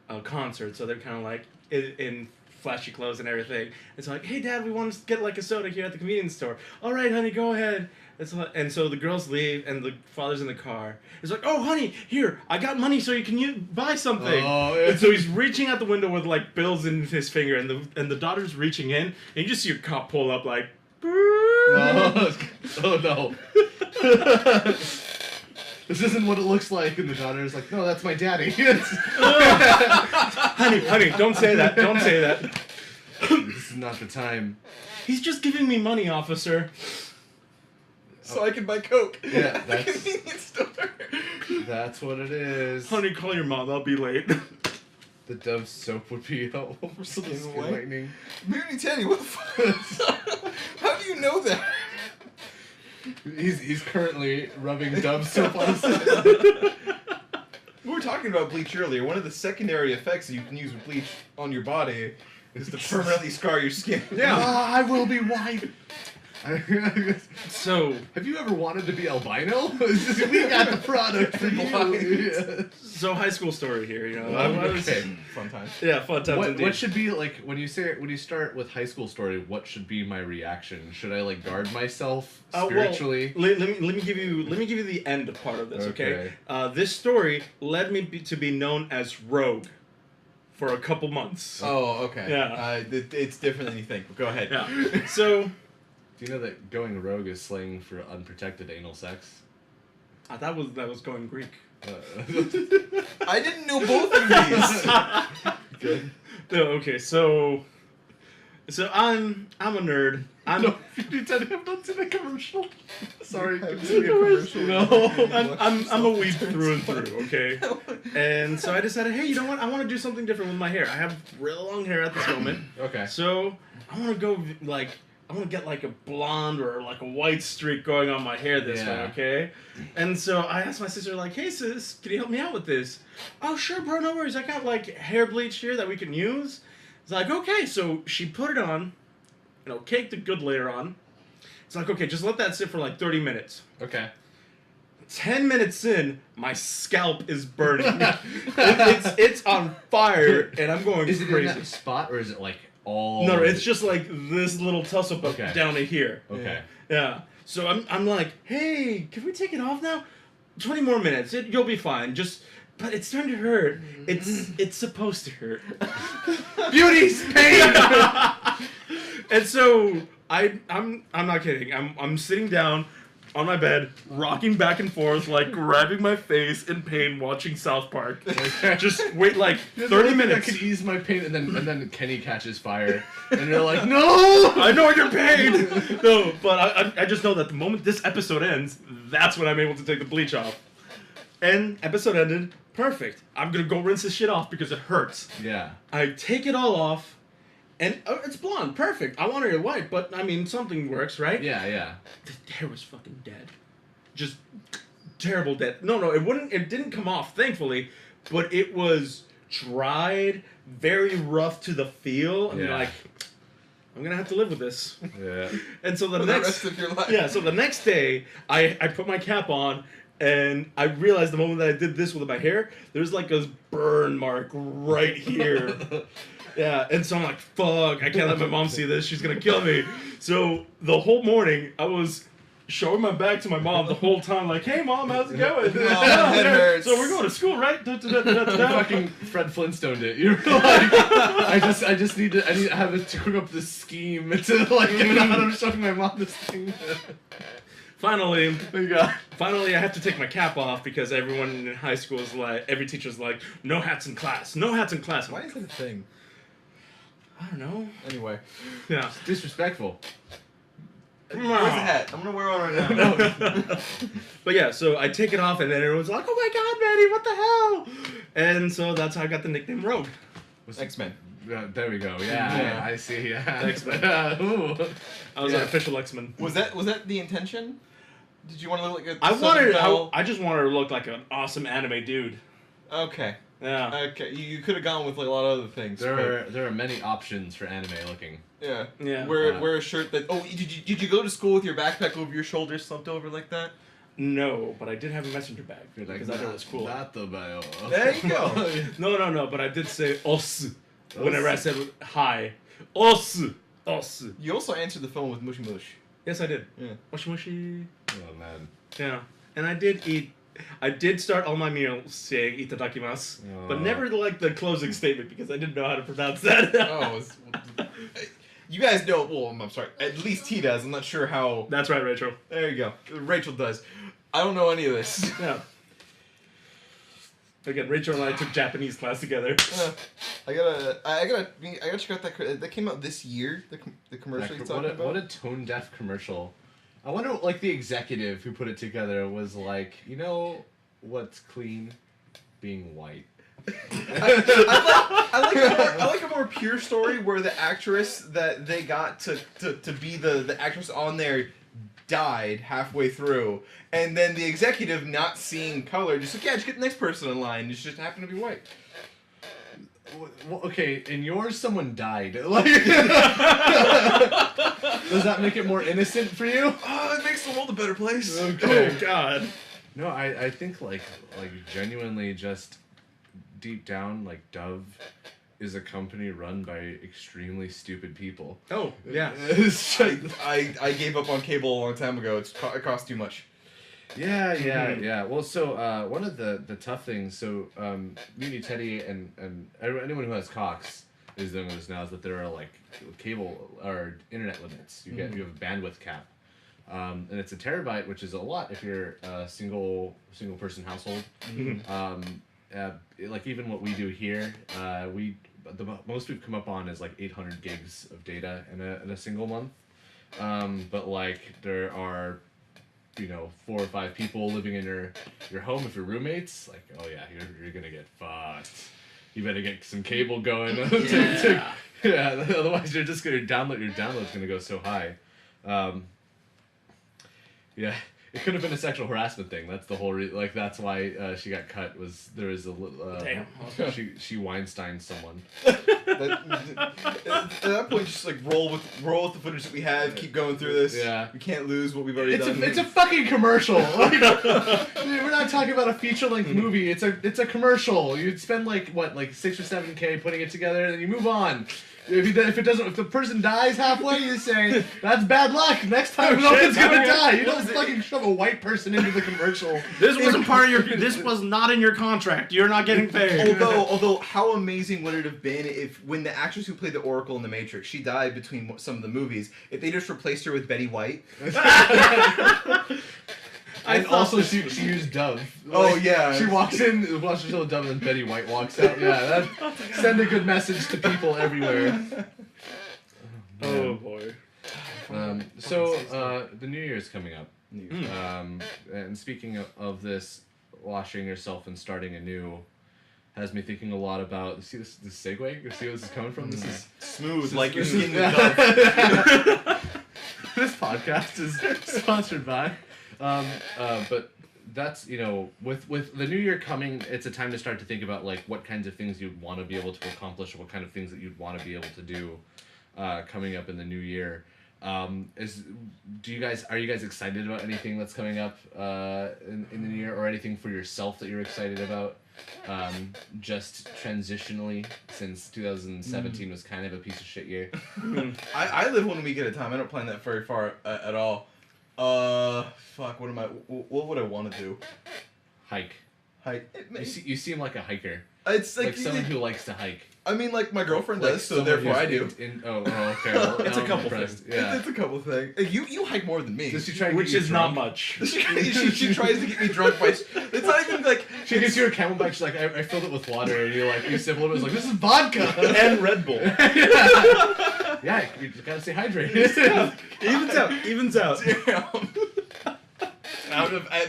B: a concert, so they're kind of like in flashy clothes and everything. It's like, hey Dad, we want to get like a soda here at the convenience store. All right, honey, go ahead. And so the girls leave, and the father's in the car. It's like, oh, honey, here, I got money so you can buy something.
A: Oh, yeah.
B: And so he's reaching out the window with like bills in his finger, and the daughter's reaching in, and you just see a cop pull up like,
A: Oh no. This isn't what it looks like, and the daughter's like, no, that's my daddy.
B: honey, don't say that, don't say that.
A: This is not the time.
B: He's just giving me money, officer.
C: So I can buy Coke.
A: Yeah,
C: at the
A: that's-
C: convenience store.
A: That's what it is.
B: Honey, call your mom, I'll be late.
A: The Dove soap would be helpful for some
C: Skin
A: skin
C: white?
A: whitening.
C: Mooney Teddy, what the fuck? How do you know that?
A: He's currently rubbing Dove soap on his
C: We were talking about bleach earlier. One of the secondary effects that you can use with bleach on your body is to permanently scar your skin.
B: Yeah.
A: I will be white.
B: So,
A: Have you ever wanted to be albino? We got the product for you.
B: so high school story here, you know. I was-
A: Okay.
C: Fun time.
B: Yeah, fun times
A: What,
B: indeed.
A: what should be like when you start with high school story? What should be my reaction? Should I like guard myself spiritually?
B: Well, let me give you the end part of this, okay? This story led me to be known as Rogue for a couple months.
C: Oh, okay.
B: Yeah.
C: It's different than you think. But go ahead.
B: Yeah. So
A: Do you know that going rogue is slang for unprotected anal sex?
B: that was going Greek.
C: I didn't know both of these.
A: Good.
B: No, okay, so I'm a nerd. I'm
A: No, you did have not seen a commercial. Sorry.
C: Have
A: continue.
C: seen a commercial?
A: No.
B: I'm a weeb through and through, okay? And so I decided, hey, you know what? I want to do something different with my hair. I have real long hair at this moment.
A: Okay.
B: So I want to go like I want to get like a blonde or like a white streak going on my hair this
A: Yeah.
B: way, okay? And so I asked my sister like, "Hey sis, can you help me out with this?" "Oh sure, bro, no worries. I got like hair bleach here that we can use." It's like, "Okay." So she put it on, you know, caked it good later on. It's like, "Okay, just let that sit for like 30 minutes."
A: Okay.
B: 10 minutes in, my scalp is burning. it's on fire, and I'm going
A: Is it in
B: crazy.
A: that spot or is it like all?
B: No, it's just like this little tussle
A: Okay.
B: down to here.
A: Okay.
B: Yeah. So I'm like, hey, can we take it off now? 20 more minutes. You'll be fine. But it's starting to hurt. It's supposed to hurt.
A: Beauty's pain.
B: And so I'm not kidding. I'm sitting down on my bed, rocking back and forth, like grabbing my face in pain, watching South Park. Just wait like 30
A: I
B: minutes.
A: could ease my pain, and then Kenny catches fire, and you're like, no.
B: I know you're pain. No, but I just know that the moment this episode ends, that's when I'm able to take the bleach off. And episode ended. Perfect. I'm gonna go rinse this shit off because it hurts.
A: Yeah.
B: I take it all off, and it's blonde. Perfect. I wanted it white, but I mean something works, right?
A: Yeah. Yeah.
B: The hair was fucking dead. Just terrible dead. No, it didn't come off, thankfully, but it was dried, very rough to the feel. I'm
A: Yeah.
B: like, I'm gonna have to live with this.
A: Yeah.
B: And so the
C: For the
B: next
C: rest of your life.
B: yeah, so the next day I put my cap on, and I realized the moment that I did this with my hair, there's like a burn mark right here. Yeah, and so I'm like, fuck, I can't let my mom see this. She's gonna kill me. So the whole morning, I was showing my back to my mom the whole time, like, hey mom, how's it going?
C: Oh, my head hurts.
B: So we're going to school, right? Da, da, da, da, da,
A: You
B: da.
A: fucking Fred Flintstone it. You're like, I just need to have it to cook up this scheme to like get out of showing my mom this thing.
B: Finally,
A: You got.
B: Finally, I have to take my cap off because everyone in high school is like, every teacher's like, no hats in class, no hats in class. I'm
C: Why
B: like,
C: is that a thing?
B: I don't know.
C: Anyway.
B: Yeah.
A: Disrespectful.
C: Where's the hat? I'm gonna wear one right now.
B: But yeah, so I take it off, and then everyone's like, oh my god, Manny, what the hell? And so that's how I got the nickname Rogue.
C: X-Men.
A: There we go. Yeah,
C: Yeah.
A: I see. Yeah.
B: X-Men.
A: Ooh.
B: I was
C: Yeah.
B: an official X-Men.
C: Was that the intention? Did you want to look like a
B: I
C: Southern Belle?
B: I just wanted to look like an awesome anime dude.
C: Okay.
B: Yeah.
C: Okay, you could have gone with like a lot of other things. but,
A: There are many options for anime looking.
C: yeah.
B: Yeah.
C: Wear a shirt that. Oh, did you go to school with your backpack over your shoulders, slumped over like that?
B: No, but I did have a messenger bag
A: You're like,
B: because I thought it was cool.
A: Natobao.
C: There you go.
B: No, but I did say os whenever I said hi. Os.
C: You also answered the phone with Mushi Mush.
B: Yes, I did.
C: Yeah.
B: Mushi mushi.
A: Oh man.
B: Yeah. And I did start all my meals saying itadakimasu, but never like the closing statement because I didn't know how to pronounce that.
C: You guys know. Well, I'm sorry. At least he does. I'm not sure how.
B: That's right, Rachel.
C: There you go. Rachel does. I don't know any of this.
B: Yeah. Again, Rachel and I took Japanese class together.
C: I gotta check out that came out this year. The commercial you're talking about.
A: What a tone deaf commercial. I wonder, like, the executive who put it together was like, you know what's clean? Being white.
C: I like a more pure story where the actress that they got to be the actress on there died halfway through, and then the executive, not seeing color, just like, yeah, just get the next person in line. It just happened to be white.
A: Well, okay, in yours, someone died. Like, does that make it more innocent for you?
C: Oh, it makes the world a better place.
B: Oh God.
A: No, I think like genuinely just deep down, like Dove is a company run by extremely stupid people.
B: Oh yeah.
A: It's just,
C: I gave up on cable a long time ago. It costs too much.
A: yeah. Well, so one of the tough things, so Muni Teddy and anyone who has Cox is doing this now, is that there are like cable or internet limits. You have a bandwidth cap. And it's a terabyte, which is a lot if you're a single person household. Like even what we do here, the most we've come up on is like 800 gigs of data in a single month. But like there are, 4 or 5 people living in your home. If you're roommates, like, oh yeah, you're gonna get fucked. You better get some cable going. Yeah, otherwise your download's gonna go so high. Yeah, it could have been a sexual harassment thing. That's the whole that's why she got cut. Was there was a
B: Damn.
A: she Weinsteined someone.
C: At that point, just like roll with the footage that we have. Keep going through this.
A: Yeah.
C: We can't lose what we've already done.
A: It's a fucking commercial. Like, we're not talking about a feature length movie. It's a commercial. You'd spend like 6 or 7K putting it together, and then you move on. If the person dies halfway, you say that's bad luck. Next time, no one's gonna die. You don't fucking shove a white person into the commercial.
E: This wasn't part of your. This was not in your contract. You're not getting paid.
C: Although, how amazing would it have been if, when the actress who played the Oracle in The Matrix, she died between some of the movies, if they just replaced her with Betty White?
A: And also, she used Dove.
C: Oh, yeah.
A: She walks in, watches the Dove, and then Betty White walks out. Yeah, send a good message to people everywhere.
B: Oh boy.
A: So the New Year's coming up. And speaking of this, washing yourself and starting anew, has me thinking a lot about. See this segue? You see where this is coming from? This is
C: Smooth, like your
A: this
C: skin
A: is-
C: with Dove.
A: This podcast is sponsored by. But that's, with the new year coming, it's a time to start to think about like what kinds of things you'd want to be able to accomplish, or what kind of things that you'd want to be able to do coming up in the new year. Are you guys excited about anything that's coming up in the new year, or anything for yourself that you're excited about? Just transitionally, since 2017 was kind of a piece of shit year.
C: I live 1 week at a time. I don't plan that very far at all. Fuck. What would I want to do?
A: Hike.
C: Hike.
A: You seem like a hiker.
C: It's
A: Like someone who likes to hike.
C: I mean, like my girlfriend
A: Like
C: does, so
A: someone
C: therefore I
A: who's
C: do.
A: Okay. Well,
B: It's a
A: I'm
B: couple
A: impressed.
B: things.
A: Yeah.
C: It's a couple things. You hike more than me.
A: Does she try to
B: Which
A: get you
B: is not
A: drunk?
B: much.
C: she tries to get me drunk by. It's not even like.
A: She gives you a Camelback. She's like, I filled it with water, and you sip a little bit. It's like, this is vodka.
B: And Red Bull.
A: Yeah, you just gotta stay hydrated.
B: Evens out.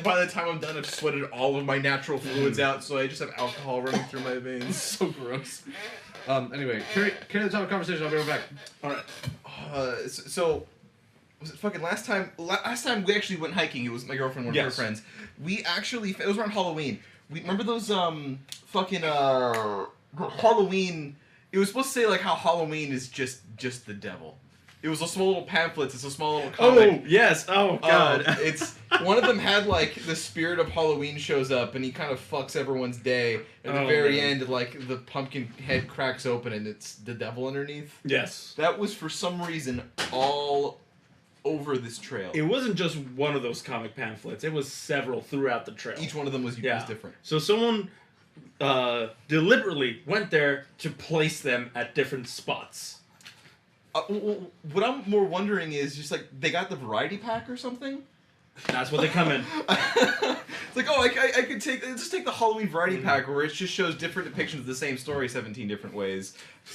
C: By the time I'm done, I've sweated all of my natural fluids out, so I just have alcohol running through my veins.
A: So gross. Anyway, carry the top of conversation. I'll be right back.
C: All right. So was it fucking last time we actually went hiking? It was my girlfriend, one of her
B: Yes.
C: friends. We actually, it was around Halloween. we remember those fucking Halloween. It was supposed to say like how Halloween is just the devil. It was a small little pamphlets. It's a small little comic.
B: Oh yes. Oh god.
C: It's one of them had like the spirit of Halloween shows up and he kind of fucks everyone's day. At the very
B: man.
C: end, like the pumpkin head cracks open and it's the devil underneath.
B: Yes.
C: That was for some reason all over this trail.
B: It wasn't just one of those comic pamphlets. It was several throughout the trail.
C: Each one of them was different.
B: So someone deliberately went there to place them at different spots.
C: What I'm more wondering is just like they got the variety pack or something.
B: That's what they come in.
C: It's like, oh, I could just take the Halloween variety pack where it just shows different depictions of the same story 17 different ways,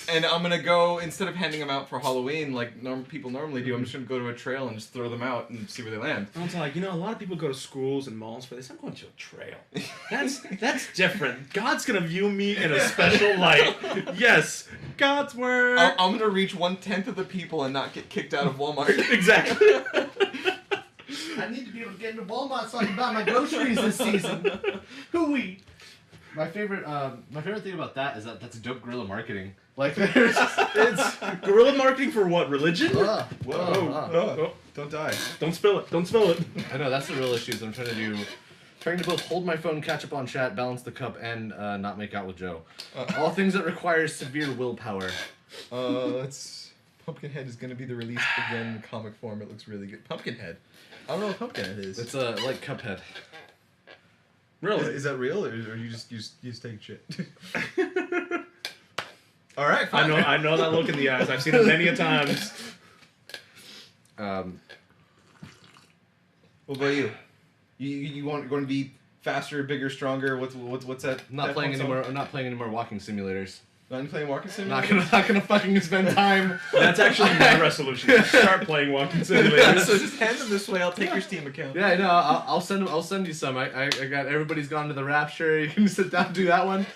C: and I'm gonna go, instead of handing them out for Halloween like people normally do, I'm just gonna go to a trail and just throw them out and see where they land.
B: I was like, a lot of people go to schools and malls for this. I'm going to a trail. That's different. God's gonna view me in a special light. Yes, God's word.
C: I'm gonna reach 1/10 of the people and not get kicked out of Walmart.
B: Exactly.
A: I need to be able to get into Walmart so I can buy my groceries this season. Hooey. My favorite thing about that is that that's dope guerrilla marketing. Like, there's
B: It's guerrilla marketing for what? Religion?
C: Whoa. Don't die.
B: Don't spill it. Don't spill it.
A: I know that's the real issue. I'm trying to do. Trying to both hold my phone, catch up on chat, balance the cup, and not make out with Joe. All things that require severe willpower.
C: It's Pumpkinhead is gonna be the release again in comic form. It looks really good. Pumpkinhead. I don't know what Pumpkinhead is.
A: It's like Cuphead.
B: Really?
C: Is that real, or you just take shit? All right, fine.
B: I know that look in the eyes. I've seen it many a times.
C: What about you? You going to be faster, bigger, stronger? What's that?
A: Not
C: that
A: playing
C: one song?
A: anymore. I'm not playing any more walking simulators.
C: Not playing walking
A: Not
C: simulator.
A: gonna fucking spend time.
B: That's actually my resolution. Start playing walking simulators.
C: So just hand them this way. I'll take your Steam account.
A: Yeah, I know. I'll send you some. I got everybody's gone to the Rapture. You can sit down and do that one.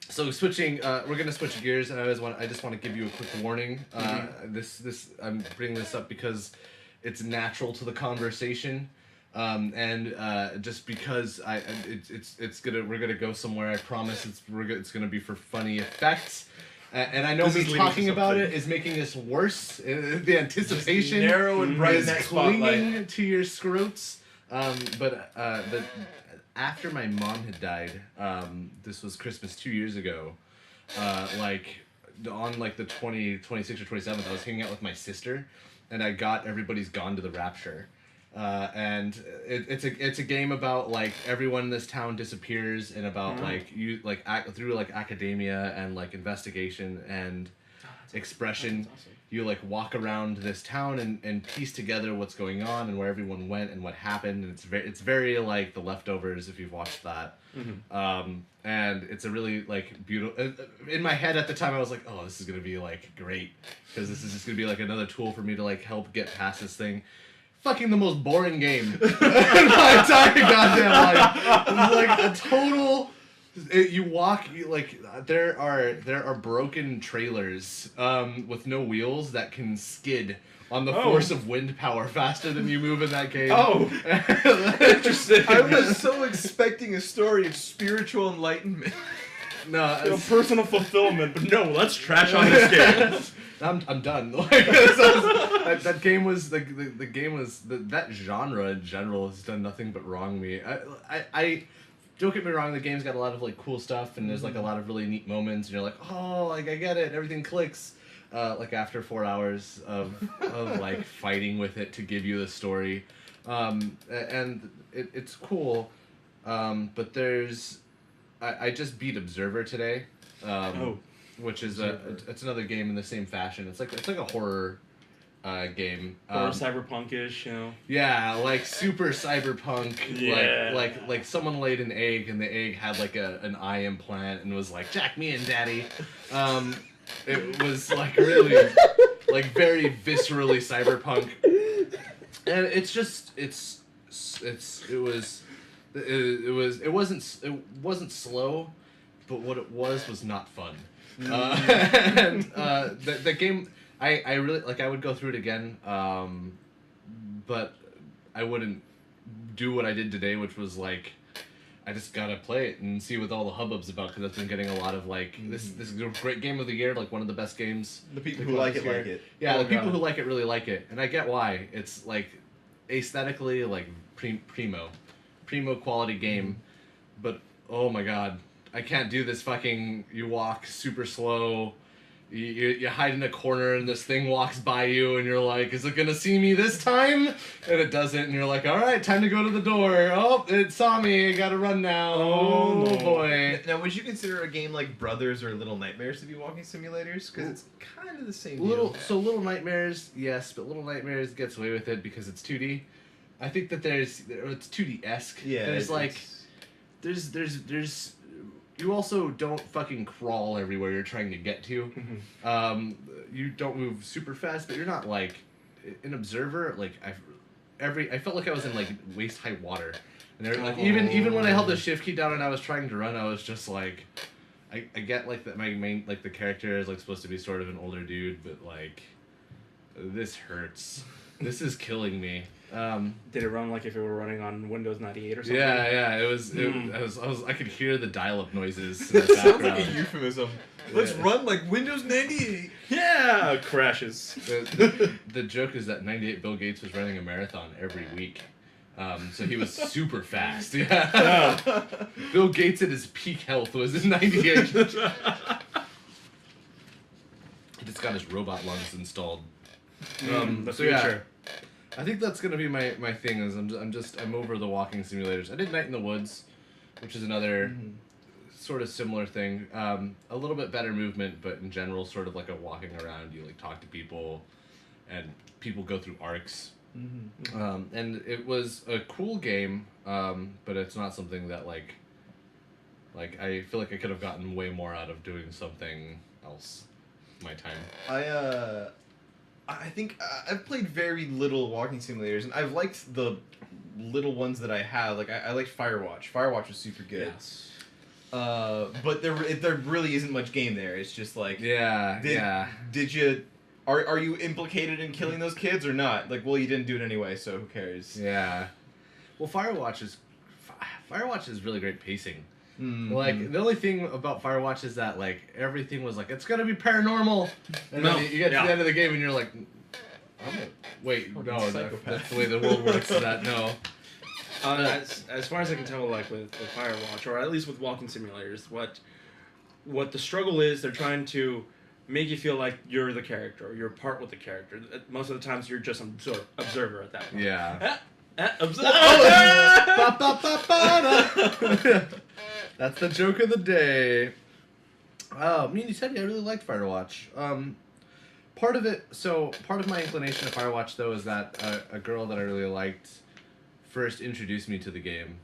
A: So switching, we're gonna switch gears, and I just want to give you a quick warning. This I'm bringing this up because it's natural to the conversation, and just because we're gonna go somewhere. I promise it's gonna be for funny effects. And I know
B: This
A: me
B: is leading
A: talking
B: to
A: about
B: something.
A: it is making this worse. The anticipation
B: narrow and bright
A: is
B: in that
A: clinging
B: spotlight.
A: to your scrotes. But after my mom had died, this was Christmas 2 years ago. On like the 26th or 27th, I was hanging out with my sister, and I got Everybody's Gone to the Rapture. And it's a game about like everyone in this town disappears, and about through academia and like investigation and expression. You like walk around this town and piece together what's going on and where everyone went and what happened, and it's very like The Leftovers, if you've watched that. And it's a really like beautiful. In my head at the time, I was like, oh, this is gonna be like great, because this is just gonna be like another tool for me to like help get past this thing. Fucking the most boring game in my entire goddamn life. It's like a total. There are broken trailers with no wheels that can skid on the force of wind power faster than you move in that game.
B: Oh, interesting.
C: I was so expecting a story of spiritual enlightenment.
A: No,
B: You know, personal fulfillment, but no, let's trash on this game.
A: I'm done. That game was the game was that genre in general has done nothing but wrong me. I don't get me wrong, the game's got a lot of like cool stuff, and there's like a lot of really neat moments, and you're like, oh, like I get it, everything clicks. Like after 4 hours of like fighting with it to give you the story, and it's cool, but I just beat Observer today, which is it's another game in the same fashion. It's like a horror game.
B: Or cyberpunkish, you know.
A: Yeah, like super cyberpunk.
B: Yeah.
A: Like someone laid an egg, and the egg had like an eye implant and was like, "Jack me in, daddy." It was like really like very viscerally cyberpunk, and it wasn't slow, but what it was not fun. And the game, I really like. I would go through it again, but I wouldn't do what I did today, which was like I just gotta play it and see what all the hubbub's about because I've been getting a lot of like this is a great game of the year, like one of the best games.
C: The people
A: to
C: who
A: come
C: like
A: this
C: it
A: year.
C: like it.
A: Yeah,
B: Oh,
A: the people
B: God.
A: who like it really like it, and I get why. It's like aesthetically like primo quality game, but oh my god, I can't do this fucking. You walk super slow. You hide in a corner and this thing walks by you and you're like, is it gonna see me this time? And it doesn't, and you're like, all right, time to go to the door. Oh, it saw me. I gotta run now.
B: Oh, no.
A: Boy.
C: Now, would you consider a game like Brothers or Little Nightmares to be walking simulators? Because it's kind of the same deal.
A: Little Nightmares, yes, but Little Nightmares gets away with it because it's 2D. I think that it's 2D-esque.
C: Yeah.
A: There's there's you also don't fucking crawl everywhere you're trying to get to. You don't move super fast, but you're not like an observer. Like I felt like I was in like waist high water, and there, like even when I held the shift key down and I was trying to run, I was just like, I get like that my main like the character is like supposed to be sort of an older dude, but like this hurts. This is killing me.
B: Did it run like if it were running on Windows 98 or something?
A: Yeah, it was. I could hear the dial-up noises in the
C: Sounds like a
A: background.
C: euphemism. Let's run like Windows 98.
B: Yeah, crashes.
A: The joke is that 98 Bill Gates was running a marathon every week. So he was super fast. Yeah. Bill Gates at his peak health was in 98. He just got his robot lungs installed.
B: The
A: so yeah.
B: future.
A: I think that's gonna be my thing. Is I'm over the walking simulators. I did Night in the Woods, which is another sort of similar thing. A little bit better movement, but in general, sort of like a walking around. You like talk to people, and people go through arcs. And it was a cool game, but it's not something that like I feel like I could have gotten way more out of doing something else. My time.
C: I think I've played very little walking simulators, and I've liked the little ones that I have. Like I liked Firewatch. Firewatch was super good.
B: Yes.
C: But there really isn't much game there. It's just like Did you are you implicated in killing those kids or not? Like, well, you didn't do it anyway, so who cares?
A: Yeah. Well, Firewatch is really great pacing.
C: Mm-hmm.
A: Like the only thing about Firewatch is that like everything was like it's gonna be paranormal, and then you get to the end of the game and you're like, wait, no, that's the way the world works. That no.
B: As far as I can tell, like with Firewatch, or at least with walking simulators, what the struggle is, they're trying to make you feel like you're the character, or you're part with the character. Most of the times, you're just an observer at that point.
A: Yeah. That's the joke of the day. Oh, me and you said I really liked Firewatch. Part of my inclination to Firewatch though is that a girl that I really liked first introduced me to the game,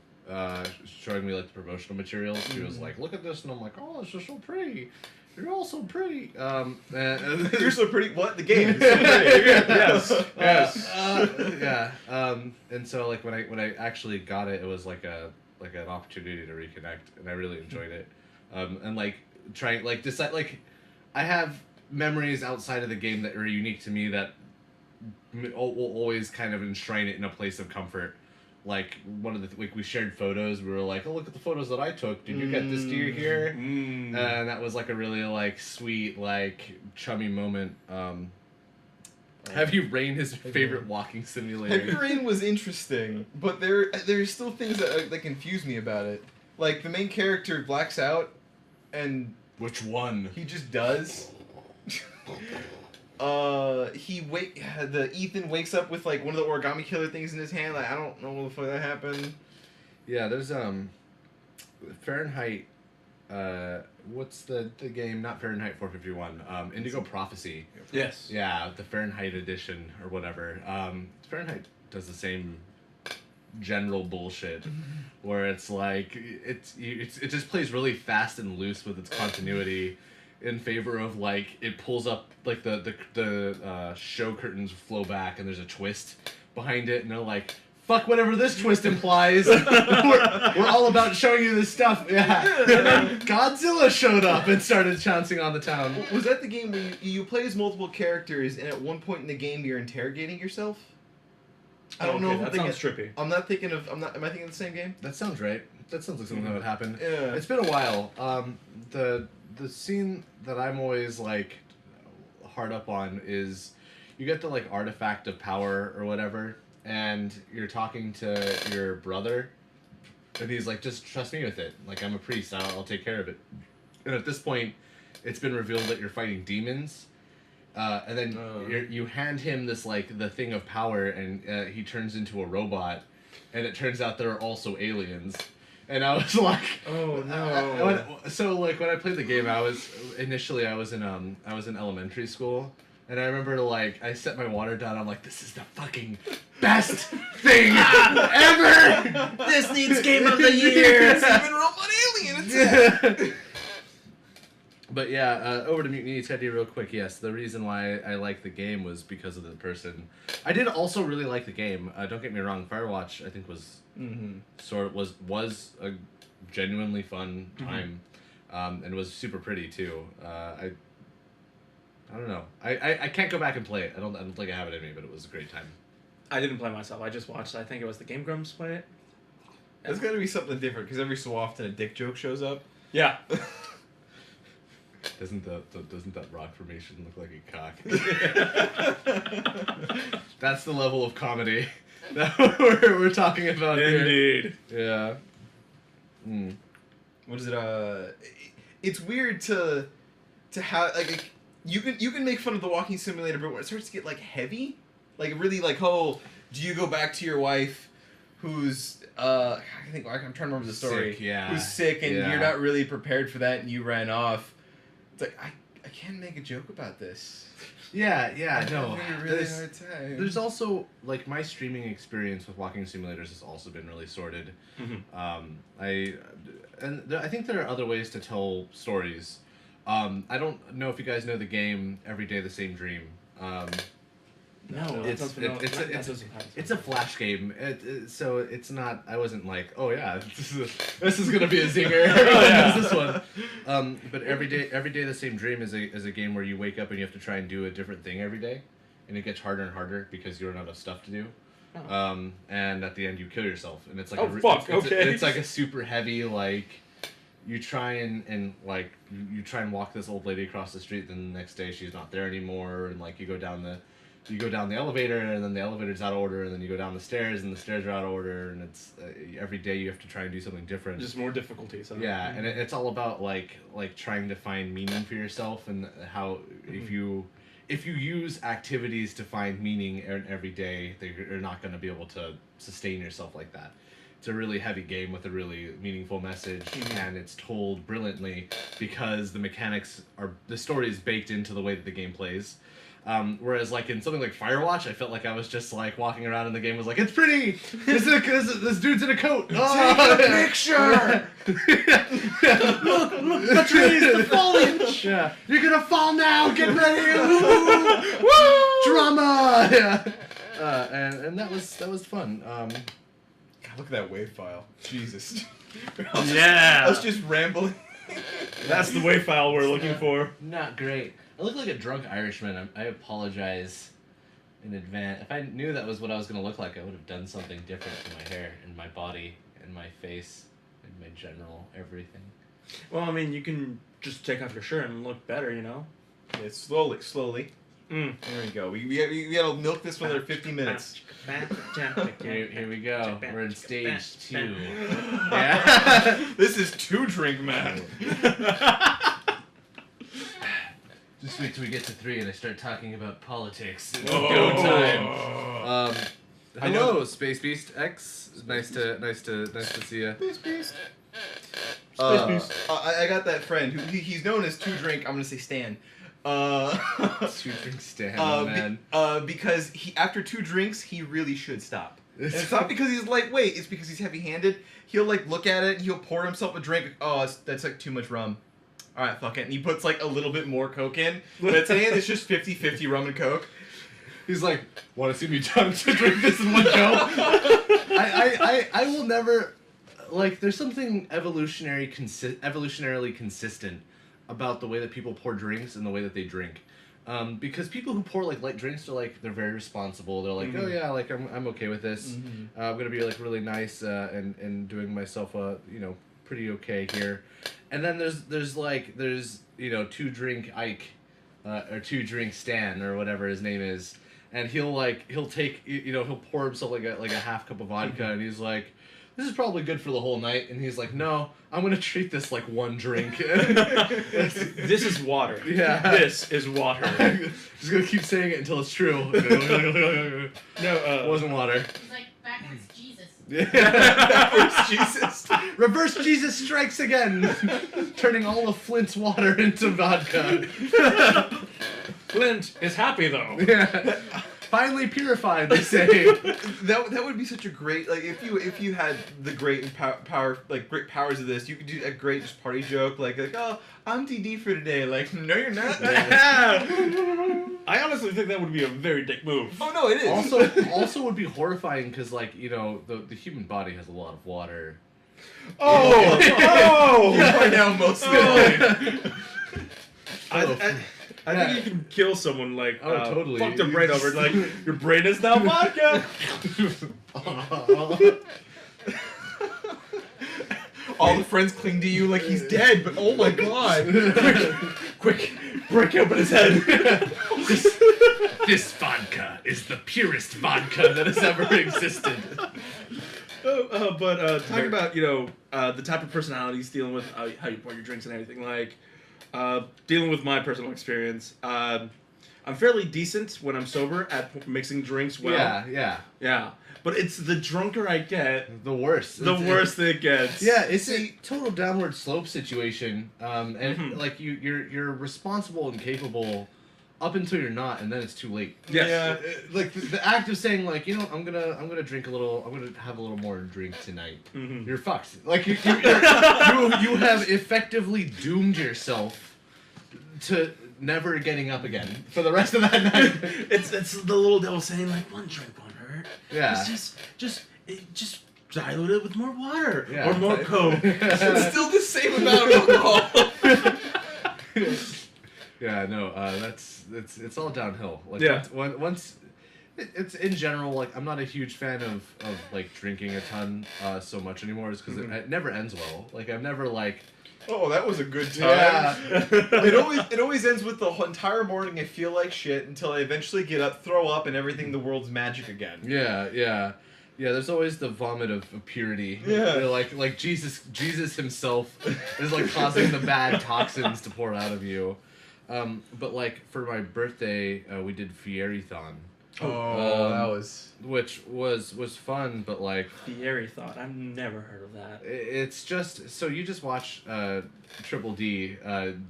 A: showing me like the promotional materials. She was like, "Look at this," and I'm like, "Oh, it's just so pretty. You're all so pretty."
C: You're so pretty. What? The game is so pretty.
B: Yes.
A: And so like when I actually got it, it was like an opportunity to reconnect, and I really enjoyed it. And like trying like decide like I have memories outside of the game that are unique to me that will always kind of enshrine it in a place of comfort. Like one of the like we shared photos. We were like, "Oh, look at the photos that I took. Did you get this deer here?" And that was like a really like sweet like chummy moment. Heavy Rain is my favorite walking simulator.
C: Heavy Rain was interesting, but there's still things that confuse me about it. Like the main character blacks out, and
A: Which one?
C: he just does. Ethan wakes up with like one of the origami killer things in his hand. Like I don't know what the fuck that happened.
A: Yeah, there's Fahrenheit. What's the game? Not Fahrenheit 451. Indigo Prophecy.
B: Yes.
A: Yeah, the Fahrenheit edition or whatever. Fahrenheit does the same general bullshit, where it's like it just plays really fast and loose with its continuity, in favor of like it pulls up like the show curtains flow back and there's a twist behind it and they're like, fuck whatever this twist implies. we're all about showing you this stuff. Yeah. And then Godzilla showed up and started trouncing on the town.
C: Was that the game where you play as multiple characters and at one point in the game you're interrogating yourself? I don't know if
B: that sounds trippy.
C: Am I thinking of the same game?
A: That sounds right. that sounds like something that would happen.
C: Yeah.
A: It's been a while. The scene that I'm always like hard up on is you get the like artifact of power or whatever, and you're talking to your brother, and he's like, just trust me with it. Like, I'm a priest. I'll take care of it. And at this point, it's been revealed that you're fighting demons. And then you hand him this like the thing of power, and he turns into a robot, and it turns out there are also aliens. And I was like,
B: Oh no.
A: so like when I played the game, I was in elementary school, and I remember like I set my water down. I'm like, this is the fucking best thing ever.
E: This needs game of the year.
C: It's even robot alien attack.
A: But yeah, over to Mutiny Teddy real quick. Yes, the reason why I like the game was because of the person. I did also really like the game. Don't get me wrong. Firewatch, I think, was was a genuinely fun time, and was super pretty too. I don't know. I can't go back and play it. I don't think I have it in me, but it was a great time.
B: I didn't play myself. I just watched. I think it was the Game Grumps play it.
C: There's got to be something different because every so often a dick joke shows up.
B: Yeah.
A: Doesn't that rock formation look like a cock? That's the level of comedy that we're talking about here.
B: Indeed.
A: Yeah.
C: What is it? It's weird to have like you can make fun of the walking simulator, but when it starts to get like heavy, like really like, oh, do you go back to your wife who's I'm trying to remember the story.
A: Sick, yeah.
C: Who's sick and
A: Yeah.
C: you're not really prepared for that and you ran off. It's like I can't make a joke about this.
A: Yeah,
C: I'm
A: no.
C: having a really hard time.
A: There's also like my streaming experience with walking simulators has also been really sorted. I think there are other ways to tell stories. I don't know if you guys know the game Every Day the Same Dream.
B: No,
A: It's a flash game, so it's not. I wasn't like, oh yeah, this is gonna be a zinger. This one. But every day the same dream is a game where you wake up and you have to try and do a different thing every day, and it gets harder and harder because you don't have enough stuff to do. And at the end you kill yourself, and it's like it's like a super heavy like. You try and like you try and walk this old lady across the street, then the next day she's not there anymore, and like you go down the elevator, and then the elevator's out of order, and then you go down the stairs, and the stairs are out of order, and it's every day you have to try and do something different.
B: Just more difficulties.
A: Yeah, and it's all about like trying to find meaning for yourself, and how if you use activities to find meaning every day, you're not going to be able to sustain yourself like that. It's a really heavy game with a really meaningful message, and it's told brilliantly because the story is baked into the way that the game plays. Whereas like in something like Firewatch, I felt like I was just like walking around and the game was like, it's pretty! This dude's in a coat!
C: Take a picture!
A: Look, the trees, the foliage! Yeah. You're gonna fall now, get ready! Woo! Drama! Yeah. And that was fun.
C: God, look at that wave file. Jesus.
B: Yeah.
C: I was just rambling.
B: That's the WAV file we're looking for.
A: Not great. I look like a drunk Irishman. I apologize in advance. If I knew that was what I was going to look like, I would have done something different to my hair and my body and my face and my general everything.
B: Well, I mean, you can just take off your shirt and look better, you know?
C: Yeah, slowly. There we go. We gotta milk this for another 50 minutes.
A: Here we go. We're in stage 2.
C: Yeah. This is 2-drink man.
A: Just wait till we get to 3 and I start talking about politics. It's
C: Oh.
A: go time. Hello, Space Beast X. Nice to see you.
C: Space Beast.
B: Beast.
C: I got that friend who he's known as 2-drink. I'm gonna say Stan.
A: 2-drink stand, man.
C: Because after 2 drinks he really should stop. And it's not because he's lightweight. It's because he's heavy-handed. He'll like look at it and he'll pour himself a drink. Oh, that's like too much rum. All right, fuck it. And he puts like a little bit more Coke in. But today it's just 50-50 rum and Coke.
A: He's like, want to see me time to drink this in one go? I will never, like, there's something evolutionarily consistent about the way that people pour drinks and the way that they drink. Because people who pour like light drinks are like they're very responsible. They're like, oh yeah, like I'm okay with this. I'm gonna be like really nice and doing myself pretty okay here. And then there's 2 drink Ike, or 2 drink Stan or whatever his name is, and he'll take he'll pour himself like a half cup of vodka and he's like, this is probably good for the whole night, and he's like, no, I'm gonna treat this like 1 drink.
B: This is water.
A: Yeah.
B: This is water.
A: Just gonna keep saying it until it's true.
B: No,
A: It wasn't water.
D: He's like backwards Jesus.
A: Reverse Jesus. Reverse Jesus strikes again, turning all of Flint's water into vodka.
B: Flint is happy though.
A: Yeah. Finally purified, they say.
C: That would be such a great, like, if you had the great great powers of this, you could do a great just party joke like oh, I'm DD for today. Like, no, you're not.
B: I honestly think that would be a very dick move.
C: Oh no, it is.
A: Also would be horrifying because the human body has a lot of water.
B: Oh!
C: You are now mostly.
B: I think you can kill someone like
A: totally.
B: fuck their brain over like your brain is now vodka.
C: All the friends cling to you like he's dead, but oh my god!
B: Quick, break open his head.
A: This vodka is the purest vodka that has ever existed.
B: But talking about the type of personalities dealing with how you pour your drinks and everything, like dealing with my personal experience. I'm fairly decent when I'm sober at mixing drinks well. Yeah. But it's the drunker I get,
A: The worst.
B: the worse it gets.
A: Yeah, it's a total downward slope situation, and like you're responsible and capable up until you're not, and then it's too late.
B: Yes.
C: Yeah.
A: Like the act of saying like, I'm gonna drink a little, I'm gonna have a little more drink tonight. You're fucked. Like you have effectively doomed yourself to never getting up again for the rest of that night.
B: It's the little devil saying like 1 drink won't hurt.
A: Yeah.
B: Just dilute it with more water
A: Yeah.
B: or more Coke.
C: It's still the same amount of alcohol.
A: Yeah, no, it's all downhill. Like
B: Yeah.
A: once it's in general, like I'm not a huge fan of like drinking a ton so much anymore, is because it never ends well. Like I've never like
C: Oh, that was a good time.
A: Yeah.
C: It always ends with the entire morning I feel like shit until I eventually get up, throw up, and everything the world's magic again.
A: Yeah. There's always the vomit of purity.
C: Yeah.
A: You know, like Jesus himself is like causing the bad toxins to pour out of you. But like for my birthday, we did Fieri-thon.
C: That was...
A: Which was fun, but like
B: Fieri thought. I've never heard of that.
A: it's just so you just watch Triple D,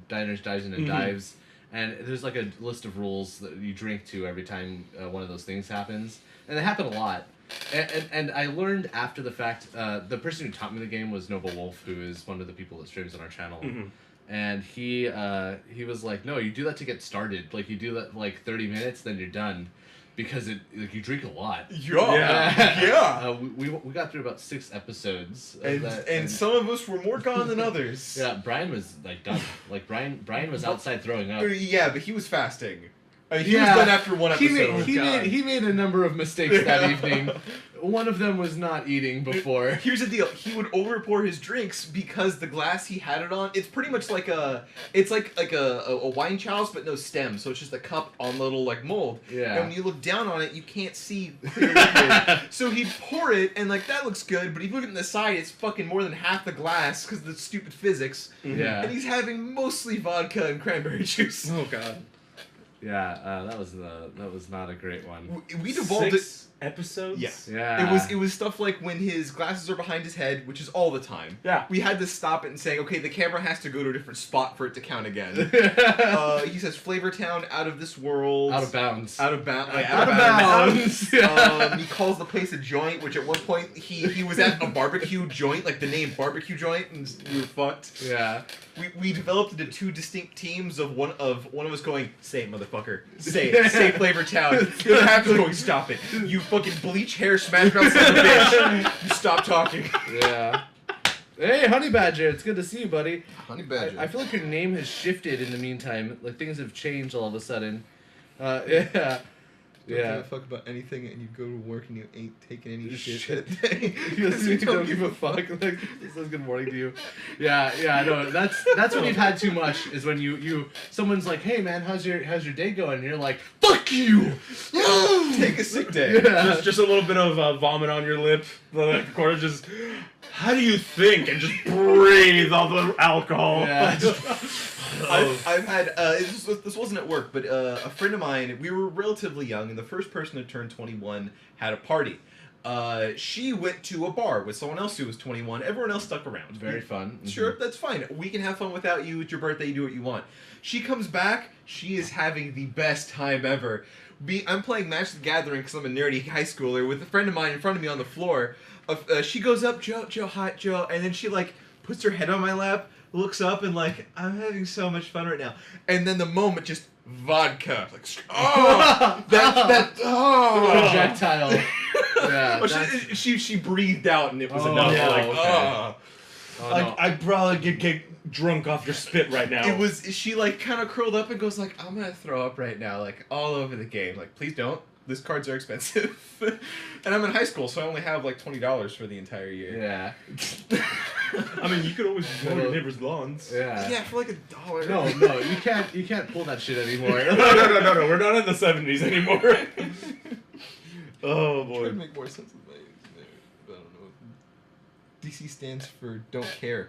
A: Diners, Dives, and Dives, and there's like a list of rules that you drink to every time one of those things happens, and they happen a lot. And I learned after the fact, the person who taught me the game was Nova Wolf, who is one of the people that streams on our channel. And he was like, no, you do that to get started. Like, you do that like 30 minutes, then you're done. Because you drink a lot.
C: Yeah.
A: We got through about 6 episodes. Of
C: And,
A: that,
C: and some of us were more gone than others.
A: Yeah, Brian was like done. Like Brian was outside throwing up.
C: Yeah, but he was fasting. I mean, he was done after one episode.
A: He made a number of mistakes that evening. One of them was not eating before.
C: Here's the deal. He would overpour his drinks because the glass he had it on, it's pretty much like a wine chalice but no stem. So it's just a cup on little like mold.
A: Yeah.
C: And when you look down on it, you can't see clear liquid. So he'd pour it and like that looks good, but if you look at the side, it's fucking more than half the glass because of the stupid physics.
A: Yeah.
C: And he's having mostly vodka and cranberry juice.
B: Oh god.
A: Yeah, that was not a great one.
C: We devolved
B: 6 episodes?
C: Yeah.
A: Yeah.
C: It was stuff like when his glasses are behind his head, which is all the time.
B: Yeah.
C: We had to stop it and say, okay, the camera has to go to a different spot for it to count again. He says Flavortown, out of this world.
A: Out of bounds.
C: Out of bounds.
A: Out of bounds.
C: He calls the place a joint, which at one point he was at a barbecue joint, like the name barbecue joint, and we were fucked.
A: Yeah.
C: We developed into 2 distinct teams of one of us going, say it, motherfucker. Say it. Say Flavortown. The other half is going, stop it. You fucking bleach hair smash mouth son of a bitch. You stop talking.
A: Yeah. Hey, Honey Badger, it's good to see you, buddy.
C: Honey Badger.
A: I feel like your name has shifted in the meantime. Like things have changed all of a sudden. Yeah.
C: Don't give
A: Yeah.
C: a fuck about anything, and you go to work and you ain't taking any
A: Shit.
C: shit that day.
A: You don't give a fuck. Like, it says good morning to you. Yeah, no, that's when you've had too much. Is when someone's like, hey man, how's your day going? And you're like, fuck you.
C: Take a sick day.
A: Yeah.
B: Just a little bit of vomit on your lip. The corner just. How do you think? And just breathe all the alcohol.
A: Yeah.
C: I've had this wasn't at work, but a friend of mine. We were relatively young, and the first person to turn 21 had a party. She went to a bar with someone else who was 21. Everyone else stuck around.
A: Very fun.
C: Sure, that's fine. We can have fun without you. It's your birthday. You do what you want. She comes back. She is having the best time ever. I'm playing Magic the Gathering because I'm a nerdy high schooler with a friend of mine in front of me on the floor. She goes up, Joe, hi, Joe, and then she like puts her head on my lap, looks up, and like, I'm having so much fun right now. And then the moment, just vodka, like, oh,
A: Projectile. Yeah.
C: Well, she breathed out, and it was
A: Oh,
C: enough.
A: yeah,
C: Like,
A: okay.
C: oh.
A: Oh,
B: Like,
A: no.
B: I'd probably get drunk off your spit right now.
C: It was. She like kind of curled up and goes like, I'm gonna throw up right now, like all over the game. Like, please don't. These cards are expensive, and I'm in high school, so I only have like $20 for the entire year.
A: Yeah.
B: I mean, you could always go to neighbors' lawns.
A: Yeah.
C: Yeah, for like $1.
A: No, you can't pull that shit anymore.
B: No. We're not in the 70s anymore. Oh
C: Try
B: boy.
C: to make more sense of my. I don't know. DC stands for don't care.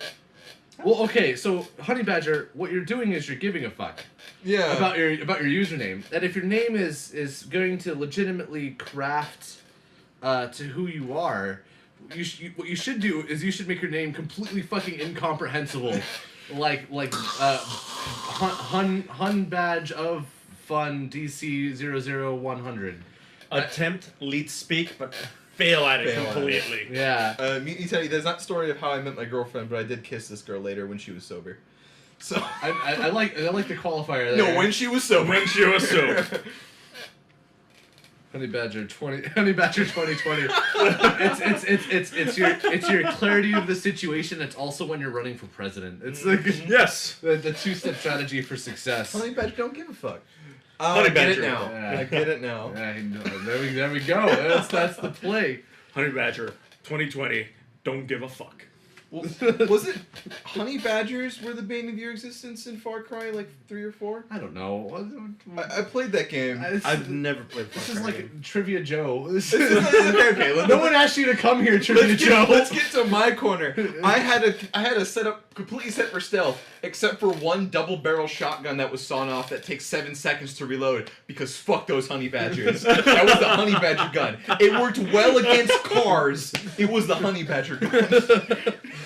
A: Well, okay, so Honey Badger, what you're doing is you're giving a fuck
C: Yeah.
A: about your username, and if your name is going to legitimately craft to who you are, what you should do is you should make your name completely fucking incomprehensible, like Hun Badge of Fun DC 00100.
B: Attempt, lead speak, but fail at it
C: Fail at it.
B: completely.
A: Yeah.
C: Me tell you, there's not a story of how I met my girlfriend, but I did kiss this girl later when she was sober. So.
A: I like the qualifier there.
C: No, when she was sober.
B: When she was sober.
A: Honey Badger 2020. it's your clarity of the situation. It's also when you're running for president. It's like
B: Yes.
A: the two-step strategy for success.
C: Honey Badger, don't give a fuck.
B: Honey
C: I get it
B: Badger.
C: now.
A: Yeah.
C: I get it now.
A: Yeah, I know. There we go. That's the play.
B: Honey Badger, 2020, don't give a fuck.
C: Well, was it honey badgers were the bane of your existence in Far Cry like 3 or 4?
A: I don't know.
C: I played that game.
B: I've never played
A: This
B: Far
A: is
B: Cry.
A: like Trivia Joe.
C: Okay,
A: No one asked you to come here, Trivia Joe.
C: Let's get to my corner. I had a setup completely set for stealth, except for one double barrel shotgun that was sawn off that takes 7 seconds to reload because fuck those honey badgers. That was the honey badger gun. It worked well against cars. It was the honey badger gun.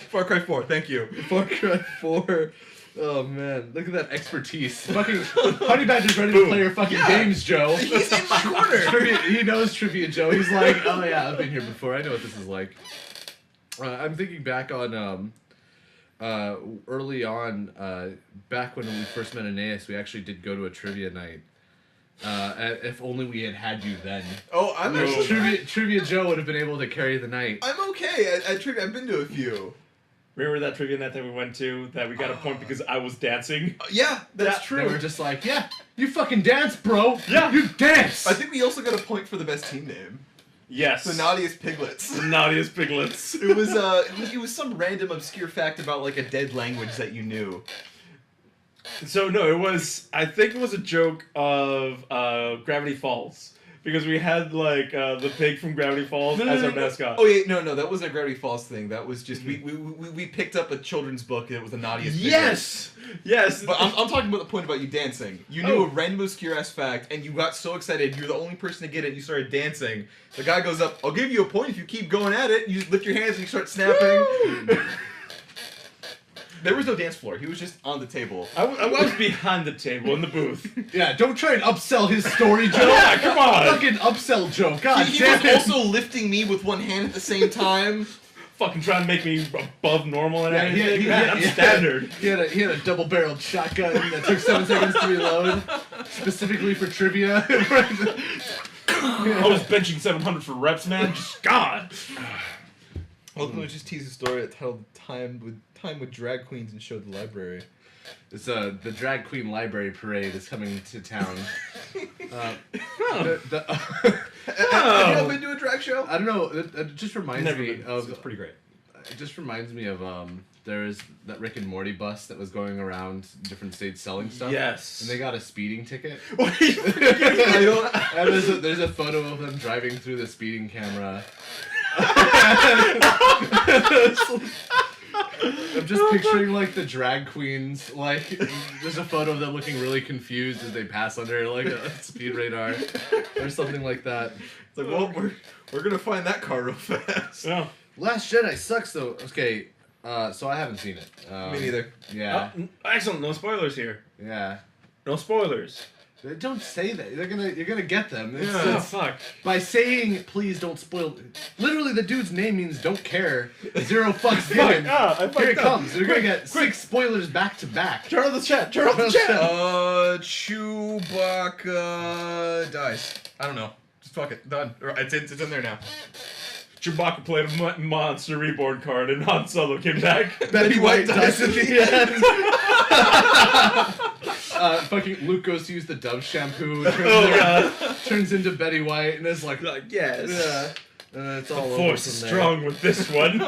C: Far Cry 4, thank you.
A: Far Cry 4. Oh man, look at that expertise. Fucking Honey Badger's ready to play your fucking games, Joe.
C: He's in my corner.
A: He knows Trivia Joe. He's like, oh yeah, I've been here before. I know what this is like. I'm thinking back on early on, back when we first met Aeneas, we actually did go to a trivia night. If only we had you then.
C: Oh, I'm actually.
A: Trivia Joe would have been able to carry the night.
C: I'm okay at trivia. I've been to a few.
B: Remember that trivia night that we went to that we got a point because I was dancing?
C: Yeah, that's
A: They
C: true.
A: were just like, yeah, you fucking dance, bro.
B: Yeah.
A: you dance.
C: I think we also got a point for the best team name.
B: Yes.
C: The Naughtiest Piglets.
B: The naughtiest piglets.
C: It was some random obscure fact about like a dead language that you knew.
B: So no, I think it was a joke of Gravity Falls. Because we had like the pig from Gravity Falls as our mascot.
C: Oh yeah, no, that wasn't a Gravity Falls thing. That was just we picked up a children's book and it was the Naughtiest Piglets.
B: Yes!
C: But I'm talking about the point about you dancing. You knew a random obscure ass fact, and you got so excited. You're the only person to get it. And you started dancing. The guy goes up. I'll give you a point if you keep going at it. You just lift your hands and you start snapping. There was no dance floor. He was just on the table.
B: I was behind the table in the booth.
A: Yeah, don't try and upsell his story, Joe.
B: Yeah, come on.
A: Fucking upsell, Joe. God
C: He
A: damn
C: was
A: it.
C: also lifting me with one hand at the same time.
B: Fucking trying to make me above normal and
A: Yeah,
B: everything. Man, I'm standard.
A: He had a double-barreled shotgun that took 7 seconds to reload, specifically for trivia.
B: I was benching 700 for reps, man. Just God.
C: Well, let me just tease a story titled "Time with Drag Queens and Showed the Library."
A: It's the drag queen library parade is coming to town.
B: Oh.
C: Have you ever been to a drag show?
A: I don't know. It just reminds
B: Never
A: me
B: been.
A: of.
C: It's pretty great.
A: It just reminds me of there's that Rick and Morty bus that was going around different states selling stuff.
B: Yes.
A: And they got a speeding ticket.
B: What are you
C: I don't-
A: And there's a photo of them driving through the speeding camera. I'm just picturing like the drag queens, like there's a photo of them looking really confused as they pass under like a speed radar or something like that.
C: It's like, well, we're gonna find that car real fast.
B: Oh.
A: Last Jedi sucks though. Okay, so I haven't seen it.
C: Me neither.
A: Yeah,
B: Excellent. No spoilers here.
A: yeah.
B: No spoilers.
A: Don't say that. You're gonna get them. It's,
C: Yeah.
B: Oh,
A: it's-
B: fuck.
A: by saying please don't spoil. Literally, the dude's name means don't care. Zero fucks given.
B: Ah, I
A: Here
B: fucked
A: it
B: up.
A: comes. You're gonna
B: Quick,
A: get 6 spoilers back to back.
B: Turn on the chat. Turn on the chat.
C: Chewbacca dies. I don't know. Just fuck it. Done. It's in there now.
B: Chewbacca played a Monster Reborn card, and Han Solo came back.
C: Betty White dies at the end.
A: Fucking Luke goes to use the Dove shampoo.
B: Oh, God.
A: Turns into Betty White, and it's like,
B: Like, yes.
A: yeah. It's all
B: The
A: over
B: Force is
A: from there.
B: strong with this one.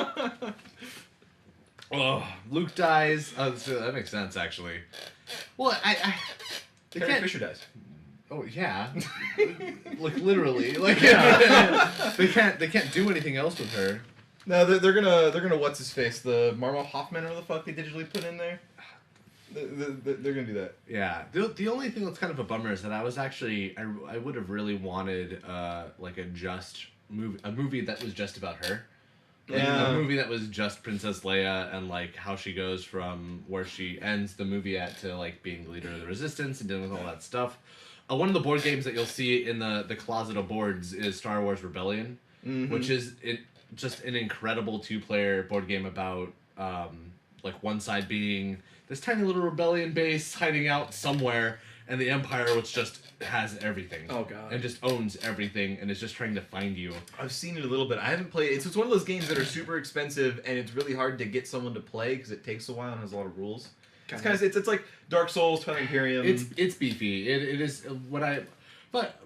A: Oh, Luke dies. Oh, so that makes sense actually. Well, they
C: Carrie
A: can't.
C: Fisher dies.
A: Oh yeah, like literally, like they can't do anything else with her.
C: No, they're gonna what's his face, the Marmo Hoffman or the fuck they digitally put in there. They're gonna do that.
A: Yeah. The only thing that's kind of a bummer is that I was actually I would have really wanted like a movie that was just about her. Like,
C: Yeah.
A: a movie that was just Princess Leia and like how she goes from where she ends the movie at to like being the leader of the Resistance and dealing with all that stuff. One of the board games that you'll see in the closet of boards is Star Wars Rebellion, which is just an incredible 2-player board game about like one side being this tiny little rebellion base hiding out somewhere, and the Empire which just has everything.
B: Oh, God.
A: And just owns everything and is just trying to find you.
C: I've seen it a little bit. I haven't played it. It's one of those games that are super expensive and it's really hard to get someone to play because it takes a while and has a lot of rules. It's kind of it's like Dark Souls, Twilight Imperium.
A: It's beefy. It is but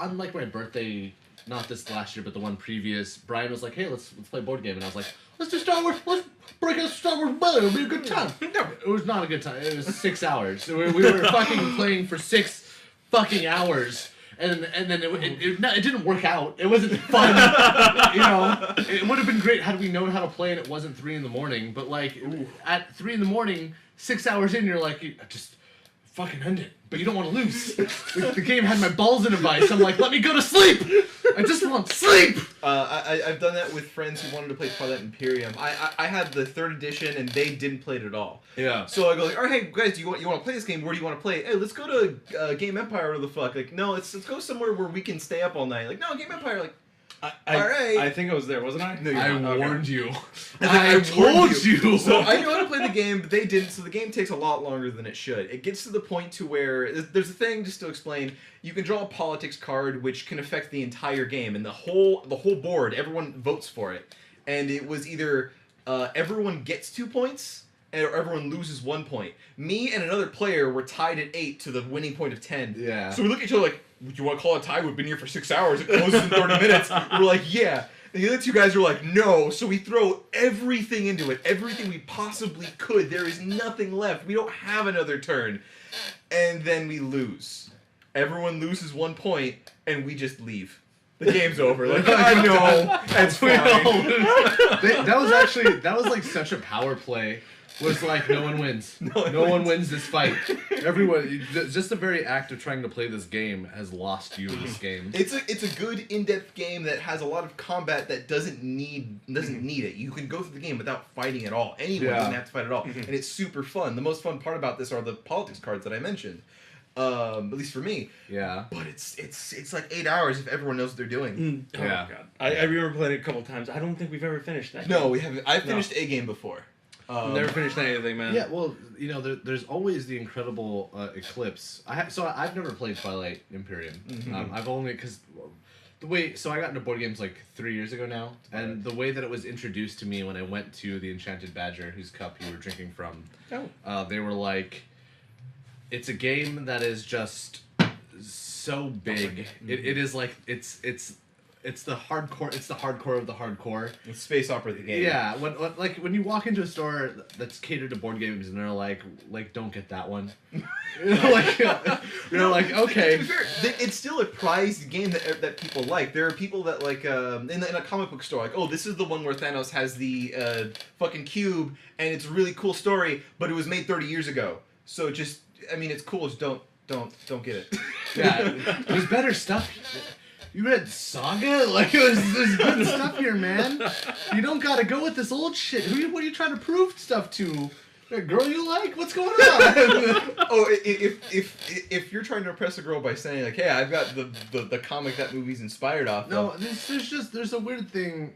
A: unlike my birthday, not this last year, but the one previous, Brian was like, "Hey, let's play a board game," and I was like, "Let's do Star Wars. Let's break out Star Wars Rebellion. It'll be a good time." No, it was not a good time. It was 6 hours. We were fucking playing for 6 fucking hours. And then it didn't work out. It wasn't fun. It would have been great had we known how to play and it wasn't 3 a.m. But like at 3 a.m, 6 hours in, you're like, just fucking end it. But you don't want to lose. The game had my balls in a vice. I'm like, let me go to sleep. I just want sleep.
C: I've done that with friends who wanted to play Twilight Imperium. I had the 3rd edition and they didn't play it at all.
A: Yeah.
C: So I go like, all right, hey guys, you want to play this game? Where do you want to play? Hey, let's go to Game Empire or the fuck. Like, no, let's go somewhere where we can stay up all night. Like, no, Game Empire. Like, all right.
B: I think I was there, wasn't I?
C: No, you're
A: I
C: not.
A: warned you.
C: I
A: I told you.
C: So I knew how to play the game, but they didn't. So the game takes a lot longer than it should. It gets to the point to where there's a thing just to explain. You can draw a politics card, which can affect the entire game, and the whole board. Everyone votes for it, and it was either everyone gets 2 points or everyone loses 1 point. Me and another player were tied at 8 to the winning point of 10.
A: Yeah.
C: So we look at each other like, "Would you want to call it a tie? We've been here for 6 hours. It closes in 30 minutes." We're like, "Yeah." And the other 2 guys are like, "No." So we throw everything into it, everything we possibly could. There is nothing left. We don't have another turn. And then we lose. Everyone loses 1 point, and we just leave. The game's over. Like, I know. That's fine.
A: That was like such a power play. Was like no one wins. No one wins this fight. Everyone, just the very act of trying to play this game has lost you this game.
C: It's a good in-depth game that has a lot of combat that doesn't need it. You can go through the game without fighting at all. Anyone doesn't have to fight at all, and it's super fun. The most fun part about this are the politics cards that I mentioned, at least for me.
A: Yeah.
C: But it's like 8 hours if everyone knows what they're doing.
B: Oh,
A: Yeah.
B: God. I remember playing it a couple times. I don't think we've ever finished that.
C: No, we haven't. I've finished a game before.
B: Never finished anything, man.
A: Yeah, well, there's always the incredible Eclipse. I've never played Twilight Imperium. I've only because So I got into board games like 3 years ago now, and the way that it was introduced to me when I went to the Enchanted Badger, whose cup you were drinking from, they were like, it's a game that is just so big. It is like it's the hardcore. It's the hardcore of the hardcore.
C: It's space opera the game.
A: Yeah, when you walk into a store that's catered to board games and they're like don't get that one. You're like okay.
C: To be fair, it's still a prized game that people like. There are people that like in a comic book store like, oh, this is the one where Thanos has the fucking cube and it's a really cool story, but it was made 30 years ago. So just, I mean, it's cool. Just don't get it.
A: Yeah, there's better stuff. You read Saga? Like, there's good stuff here, man. You don't gotta go with this old shit. What are you trying to prove stuff to? A girl you like? What's going on?
C: Oh, if you're trying to impress a girl by saying like, hey, I've got the comic that movie's inspired off.
A: No,
C: of.
A: there's a weird thing,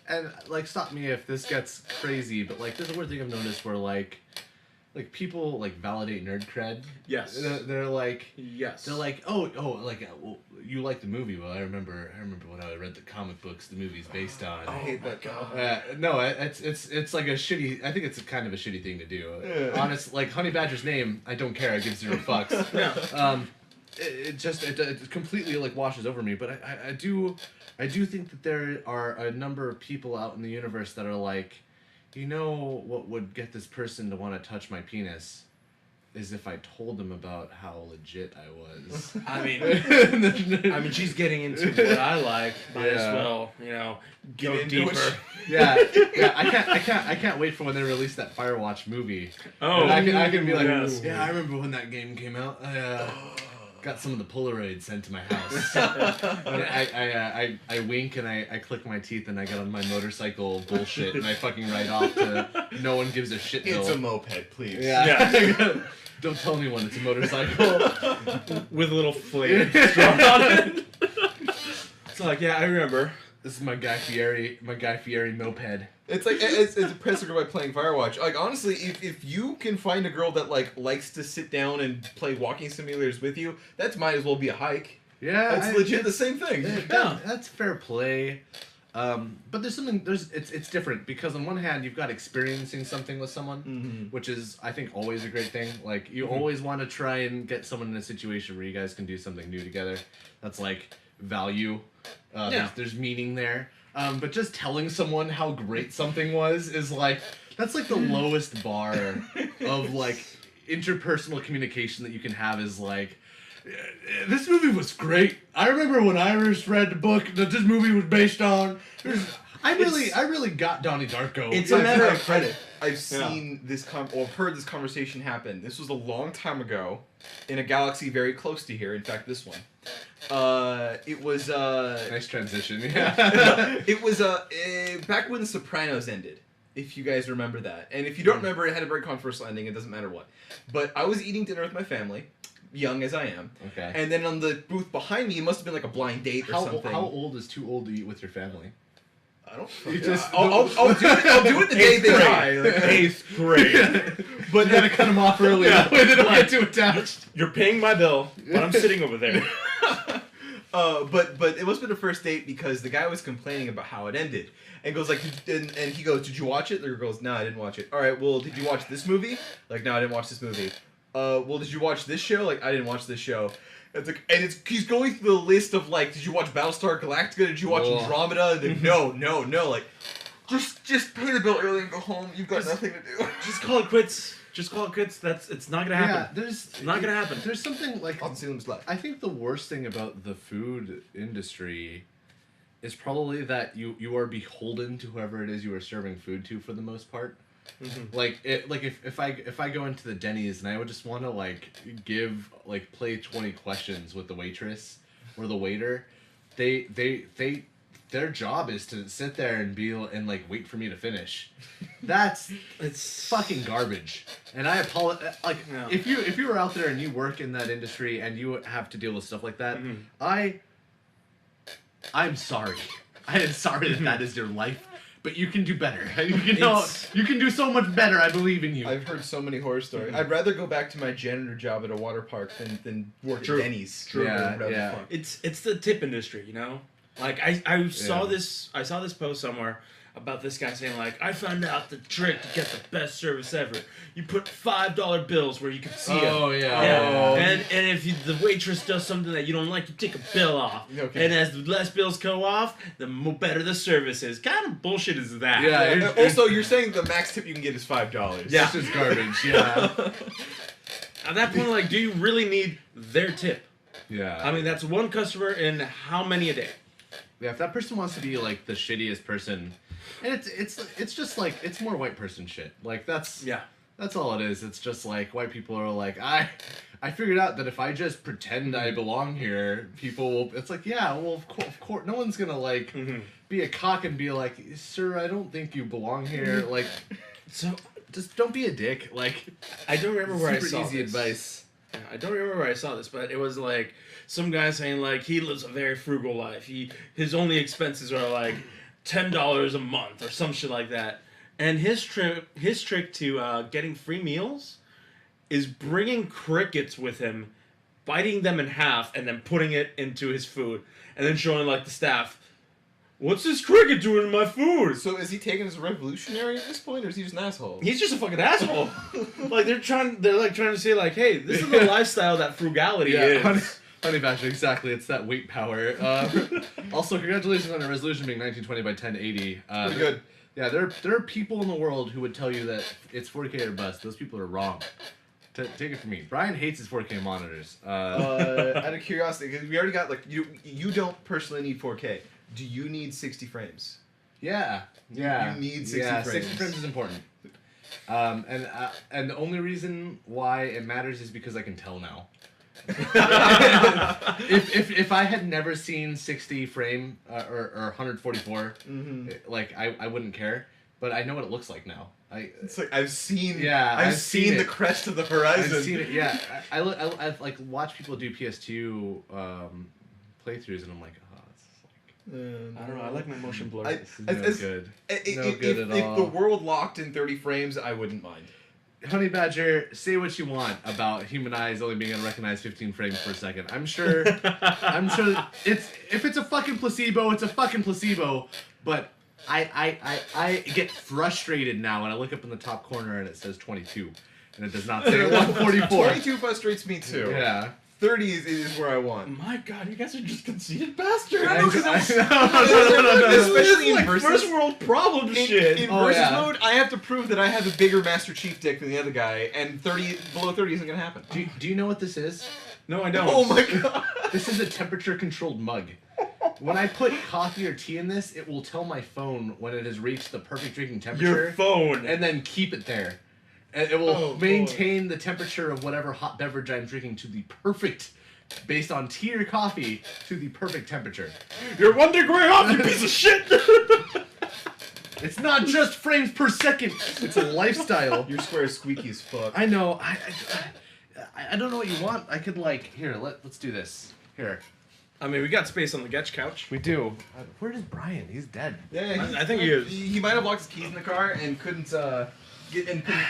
A: and like, stop me if this gets crazy, but like, there's a weird thing I've noticed where like people like validate nerd cred.
B: Yes.
A: They're like.
B: Yes.
A: They're like, oh, like, well, you like the movie. Well, I remember when I read the comic books the movie's based on.
C: I hate that guy.
A: No, it's like a shitty. I think it's kind of a shitty thing to do.
C: Yeah.
A: Honest, like Honey Badger's name, I don't care. I give 0 fucks.
B: Yeah.
A: It completely like washes over me. But I do think that there are a number of people out in the universe that are like, you know, what would get this person to want to touch my penis is if I told them about how legit I was.
B: I mean, she's getting into what I like. Might as
A: Yeah.
B: well,
C: Get
B: go
C: into it.
B: deeper.
A: Yeah. I can't wait for when they release that Firewatch movie.
B: Oh,
A: And I can be like,
B: yes.
A: yeah, I remember when that game came out. I got some of the Polaroids sent to my house. And I wink and I click my teeth and I get on my motorcycle bullshit and I fucking ride off to no one gives a shit.
C: It's
A: Bill.
C: a moped, please.
A: Yeah. Don't tell anyone it's a motorcycle.
B: With a little flame strung on it. It's like, yeah, I remember.
A: This is my Guy Fieri moped.
C: It's like it's impress a girl by playing Firewatch. Like honestly, if you can find a girl that like likes to sit down and play walking simulators with you, that might as well be a hike.
A: Yeah,
C: That's legit the same thing.
A: That's fair play. But it's different because on one hand you've got experiencing something with someone, which is I think always a great thing. Like you always want to try and get someone in a situation where you guys can do something new together. That's like value. There's meaning there. But just telling someone how great something was is like that's like the lowest bar of like interpersonal communication that you can have is like. This movie was great. I remember when Iris read the book that this movie was based on. I really got Donnie Darko.
B: It's a matter of
C: credit. I've seen this or heard this conversation happen. This was a long time ago, in a galaxy very close to here. In fact, this one. It was
A: nice transition. Yeah.
C: it was back when The Sopranos ended. If you guys remember that, and if you don't remember, it had a very controversial ending. It doesn't matter what. But I was eating dinner with my family. Young as I am.
A: Okay.
C: And then on the booth behind me, it must have been like a blind date or something.
A: How old is too old to eat with your family?
C: I don't.
A: You just
C: I'll do it the day they die. Like,
B: 8th grade.
A: But you gotta cut them off early. That way they don't get too attached.
B: You're paying my bill, but I'm sitting over there.
C: But it must have been a first date because the guy was complaining about how it ended. And goes like, and he goes, "Did you watch it?" The girl goes, "No, I didn't watch it." "All right, well, did you watch this movie?" Like, "No, I didn't watch this movie." Well, did you watch this show?" Like, "I didn't watch this show." It's like, and he's going through the list of like, "Did you watch Battlestar Galactica? Did you watch Andromeda?" And then, no. Like, just pay the bill early and go home. You've got nothing to do.
B: Just call it quits. It's not gonna happen.
A: Yeah,
B: It's not gonna happen.
A: There's something like
C: On Salem's Lot.
A: I think the worst thing about the food industry is probably that you are beholden to whoever it is you are serving food to for the most part.
B: Mm-hmm.
A: Like if I go into the Denny's and I would just want to like play 20 questions with the waitress or the waiter, their job is to sit there and like wait for me to finish. It's fucking garbage. And I apologize. Like if you were out there and you work in that industry and you have to deal with stuff like that, I'm sorry. I am sorry that is your life. But you can do better. You can do so much better. I believe in you.
C: I've heard so many horror stories. I'd rather go back to my janitor job at a water park than work
B: True.
C: at Denny's.
A: True. Yeah,
C: Whatever the
A: yeah.
C: fuck.
B: It's the tip industry, Like I saw
A: Yeah.
B: this post somewhere about this guy saying like, I found out the trick to get the best service ever. You put $5 bills where you can see them.
A: Oh yeah.
B: Yeah, and if the waitress does something that you don't like, you take a bill off.
C: Okay.
B: And as the less bills go off, the better the service is. Kind of bullshit is that?
A: Yeah,
C: And
A: it-
C: also, you're saying the max tip you can get is $5.
B: Yeah.
A: It's just garbage. Yeah.
B: At that point, like, do you really need their tip?
A: Yeah.
B: I mean, that's one customer in how many a day?
A: Yeah, if that person wants to be like the shittiest person, and it's just like it's more white person shit. Like that's all it is. It's just like white people are like I figured out that if I just pretend I belong here, people will. It's like yeah, well of course no one's gonna like be a cock and be like, sir, I don't think you belong here. Like,
B: So
A: just don't be a dick. Like,
B: I don't remember where I
A: super
B: saw
A: easy
B: this.
A: advice.
B: Yeah, I don't remember where I saw this, but it was like some guy saying like he lives a very frugal life. His only expenses are like $10 a month or some shit like that. And his trick to getting free meals is bringing crickets with him, biting them in half, and then putting it into his food, and then showing like the staff, "What's this cricket doing in my food?"
C: So is he taken as a revolutionary at this point, or is he just an asshole?
B: He's just a fucking asshole. Like they're trying to say like, hey, this is the lifestyle that frugality is.
A: Honey Badger, exactly. It's that weight power. Also, congratulations on a resolution being 1920 by 1080.
C: Pretty good.
A: Yeah, there are people in the world who would tell you that it's 4K or bust. Those people are wrong. Take it from me. Brian hates his 4K monitors.
C: Out of curiosity, because we already got like you don't personally need 4K. Do you need 60 frames?
A: Yeah.
C: You need 60
A: yeah,
C: frames.
A: 60 frames is important. And the only reason why it matters is because I can tell now. if I had never seen 60 frame or 144, like I wouldn't care. But I know what it looks like now.
C: It's like I've seen.
A: Yeah,
C: I've
A: I've
C: seen
A: seen
C: the
A: it.
C: crest of the horizon.
A: I've seen it. Yeah, I've like watched people do PS2 playthroughs, and I'm like, oh, it's like
B: I don't know. I like my motion blur.
C: I-
A: this is no
C: As-
A: good.
C: If,
A: No good at
C: if
A: all.
C: the world locked in 30 frames, I wouldn't mind.
A: Honey Badger, say what you want about human eyes only being able to recognize 15 frames per second. I'm sure if it's a fucking placebo, it's a fucking placebo. But I get frustrated now when I look up in the top corner and it says 22, and it does not say 144.
C: 22 frustrates me too.
A: Yeah.
C: 30 is where I want.
B: My God, you guys are just conceited bastards.
C: I know, 'cause I'm-
B: This
C: Especially
B: is
C: in
B: like
C: versus.
B: first world problem shit.
C: In
A: Oh,
C: versus
A: yeah.
C: mode, I have to prove that I have a bigger Master Chief dick than the other guy, and below 30 isn't gonna happen.
A: Do you know what this is?
B: No, I don't.
C: Oh my god!
A: This is a temperature-controlled mug. When I put coffee or tea in this, it will tell my phone when it has reached the perfect drinking temperature.
B: Your phone.
A: And then keep it there. And it will
B: Oh, boy.
A: maintain the temperature of whatever hot beverage I'm drinking to the perfect, based on tea or coffee, to the perfect temperature.
B: You're 1 degree off, you piece of shit.
A: It's not just frames per second. It's a lifestyle.
C: Your square is squeaky as fuck.
A: I know. I don't know what you want. I could like here. Let's do this. Here.
B: I mean, we got space on the Getch couch.
A: We do. Where is Brian? He's dead.
C: Yeah,
B: I think he is.
C: He might have locked his keys in the car and couldn't get and couldn't,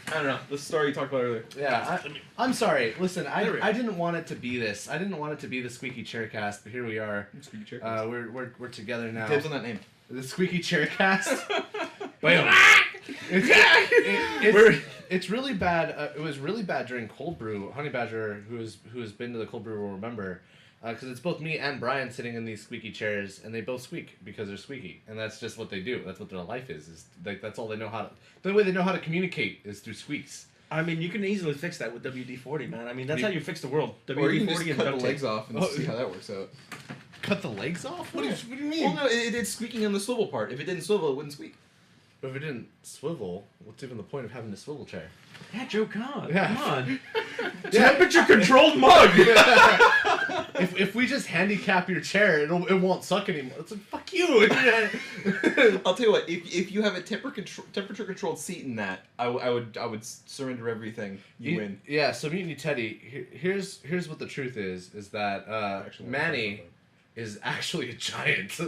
C: I don't know. The story you talked about earlier.
A: Yeah, I'm sorry. Listen,
B: There we go.
A: I didn't want it to be this. I didn't want it to be the squeaky chair cast, but here we are.
C: Squeaky chair.
A: We're together now.
C: Dibs on that name.
A: The squeaky chair cast.
B: Bam.
A: It's really bad. It was really bad during cold brew. Honey Badger, who has been to the cold brew, will remember, because it's both me and Brian sitting in these squeaky chairs, and they both squeak because they're squeaky, and that's just what they do. That's what their life is. Is like that's all they know how to. The only way they know how to communicate is through squeaks.
B: I mean, you can easily fix that with WD-40, man. I mean, that's
A: You-
B: how you fix the world.
C: Or you can just
B: WD-40 and
C: cut
B: duct
C: the
B: tape.
C: legs off and
A: Oh.
C: see how that works out.
A: Cut the legs off? What do you mean?
C: Well, no, it's squeaking on the swivel part. If it didn't swivel, it wouldn't squeak.
A: But if it didn't swivel, what's even the point of having a swivel chair?
B: Yeah, Joe, come on.
A: Yeah.
B: Come on. Temperature-controlled mug.
A: If we just handicap your chair, it won't suck anymore. It's like fuck you.
C: I'll tell you what. If you have a temperature controlled seat in that, I would surrender everything. You win.
A: Yeah. So Mutiny Teddy, here's what the truth is that
C: Actually,
A: Manny is actually a giant.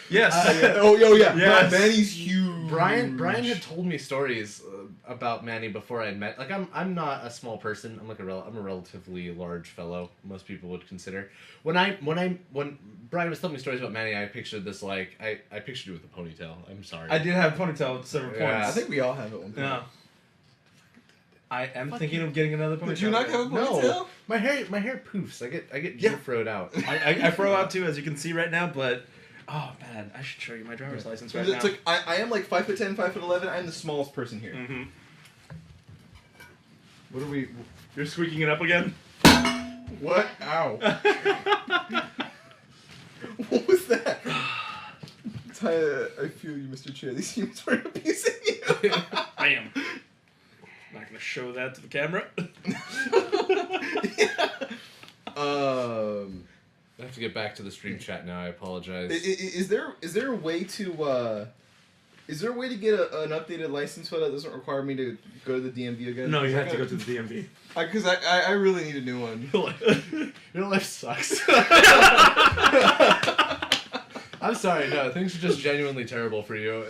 B: Yes.
C: Oh yeah.
B: Yes.
C: Manny's huge.
A: Brian had told me stories about Manny before I met. Like I'm not a small person. I'm I'm a relatively large fellow. Most people would consider. When Brian was telling me stories about Manny, I pictured this like I pictured you with a ponytail. I'm sorry.
B: I did have a ponytail at several
A: Yeah.
B: points.
C: I think we all have it one.
B: Yeah. I am
A: Fuck
B: thinking
A: you.
B: of getting another ponytail.
C: Did you not have a ponytail?
A: No, my hair poofs. I get
C: Yeah.
A: froed out.
B: I throw out too, as you can see right now, but oh man, I should show you my driver's license right
C: It's
B: now.
C: like I am like 5'10", 5'11". I'm the smallest person here.
B: Mm-hmm.
C: What are we?
B: You're squeaking it up again.
C: What? Ow! What was that? I feel you, Mr. Chair. These humans are abusing you.
B: I am. Not gonna show that to the camera.
A: I have to get back to the stream chat now. I apologize.
C: Is there a way to get an updated license so that doesn't require me to go to the DMV again?
B: No, you have to go to the DMV.
C: Because I really need a new one.
A: Your life sucks. I'm sorry. No, things are just genuinely terrible for you.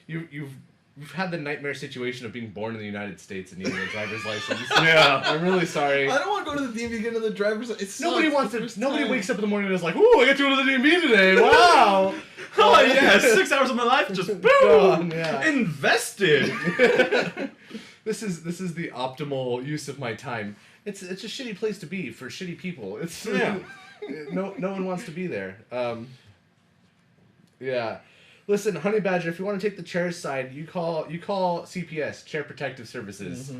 A: You've had the nightmare situation of being born in the United States and needing a driver's license.
B: Yeah.
A: I'm really sorry.
C: I don't want to go to the DMV to get another driver's license.
A: Nobody wants to. Nobody wakes up in the morning and is like, "Ooh, I get to go to the DMV today! Wow!"
B: Oh yeah, 6 hours of my life just boom,
A: Gone, yeah.
B: invested.
A: This is the optimal use of my time. It's a shitty place to be for shitty people. It's
B: Yeah.
A: no one wants to be there. Yeah. Listen, Honey Badger, if you want to take the chair side, you call CPS, Chair Protective Services,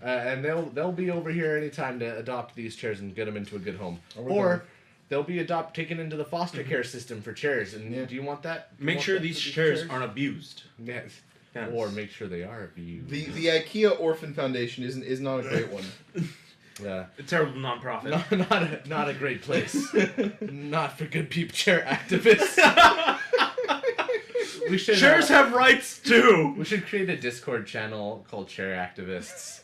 A: and they'll be over here anytime to adopt these chairs and get them into a good home, or they'll be taken into the foster care system for chairs. And do you want that?
B: Make sure these chairs aren't abused.
A: Yes.
B: Yes.
A: Or make sure they are abused.
C: The IKEA Orphan Foundation is not a great one.
A: Yeah.
B: A terrible nonprofit.
A: Not a great place. Not for good people chair activists. We should
B: Chairs have rights too.
A: We should create a Discord channel called Chair Activists.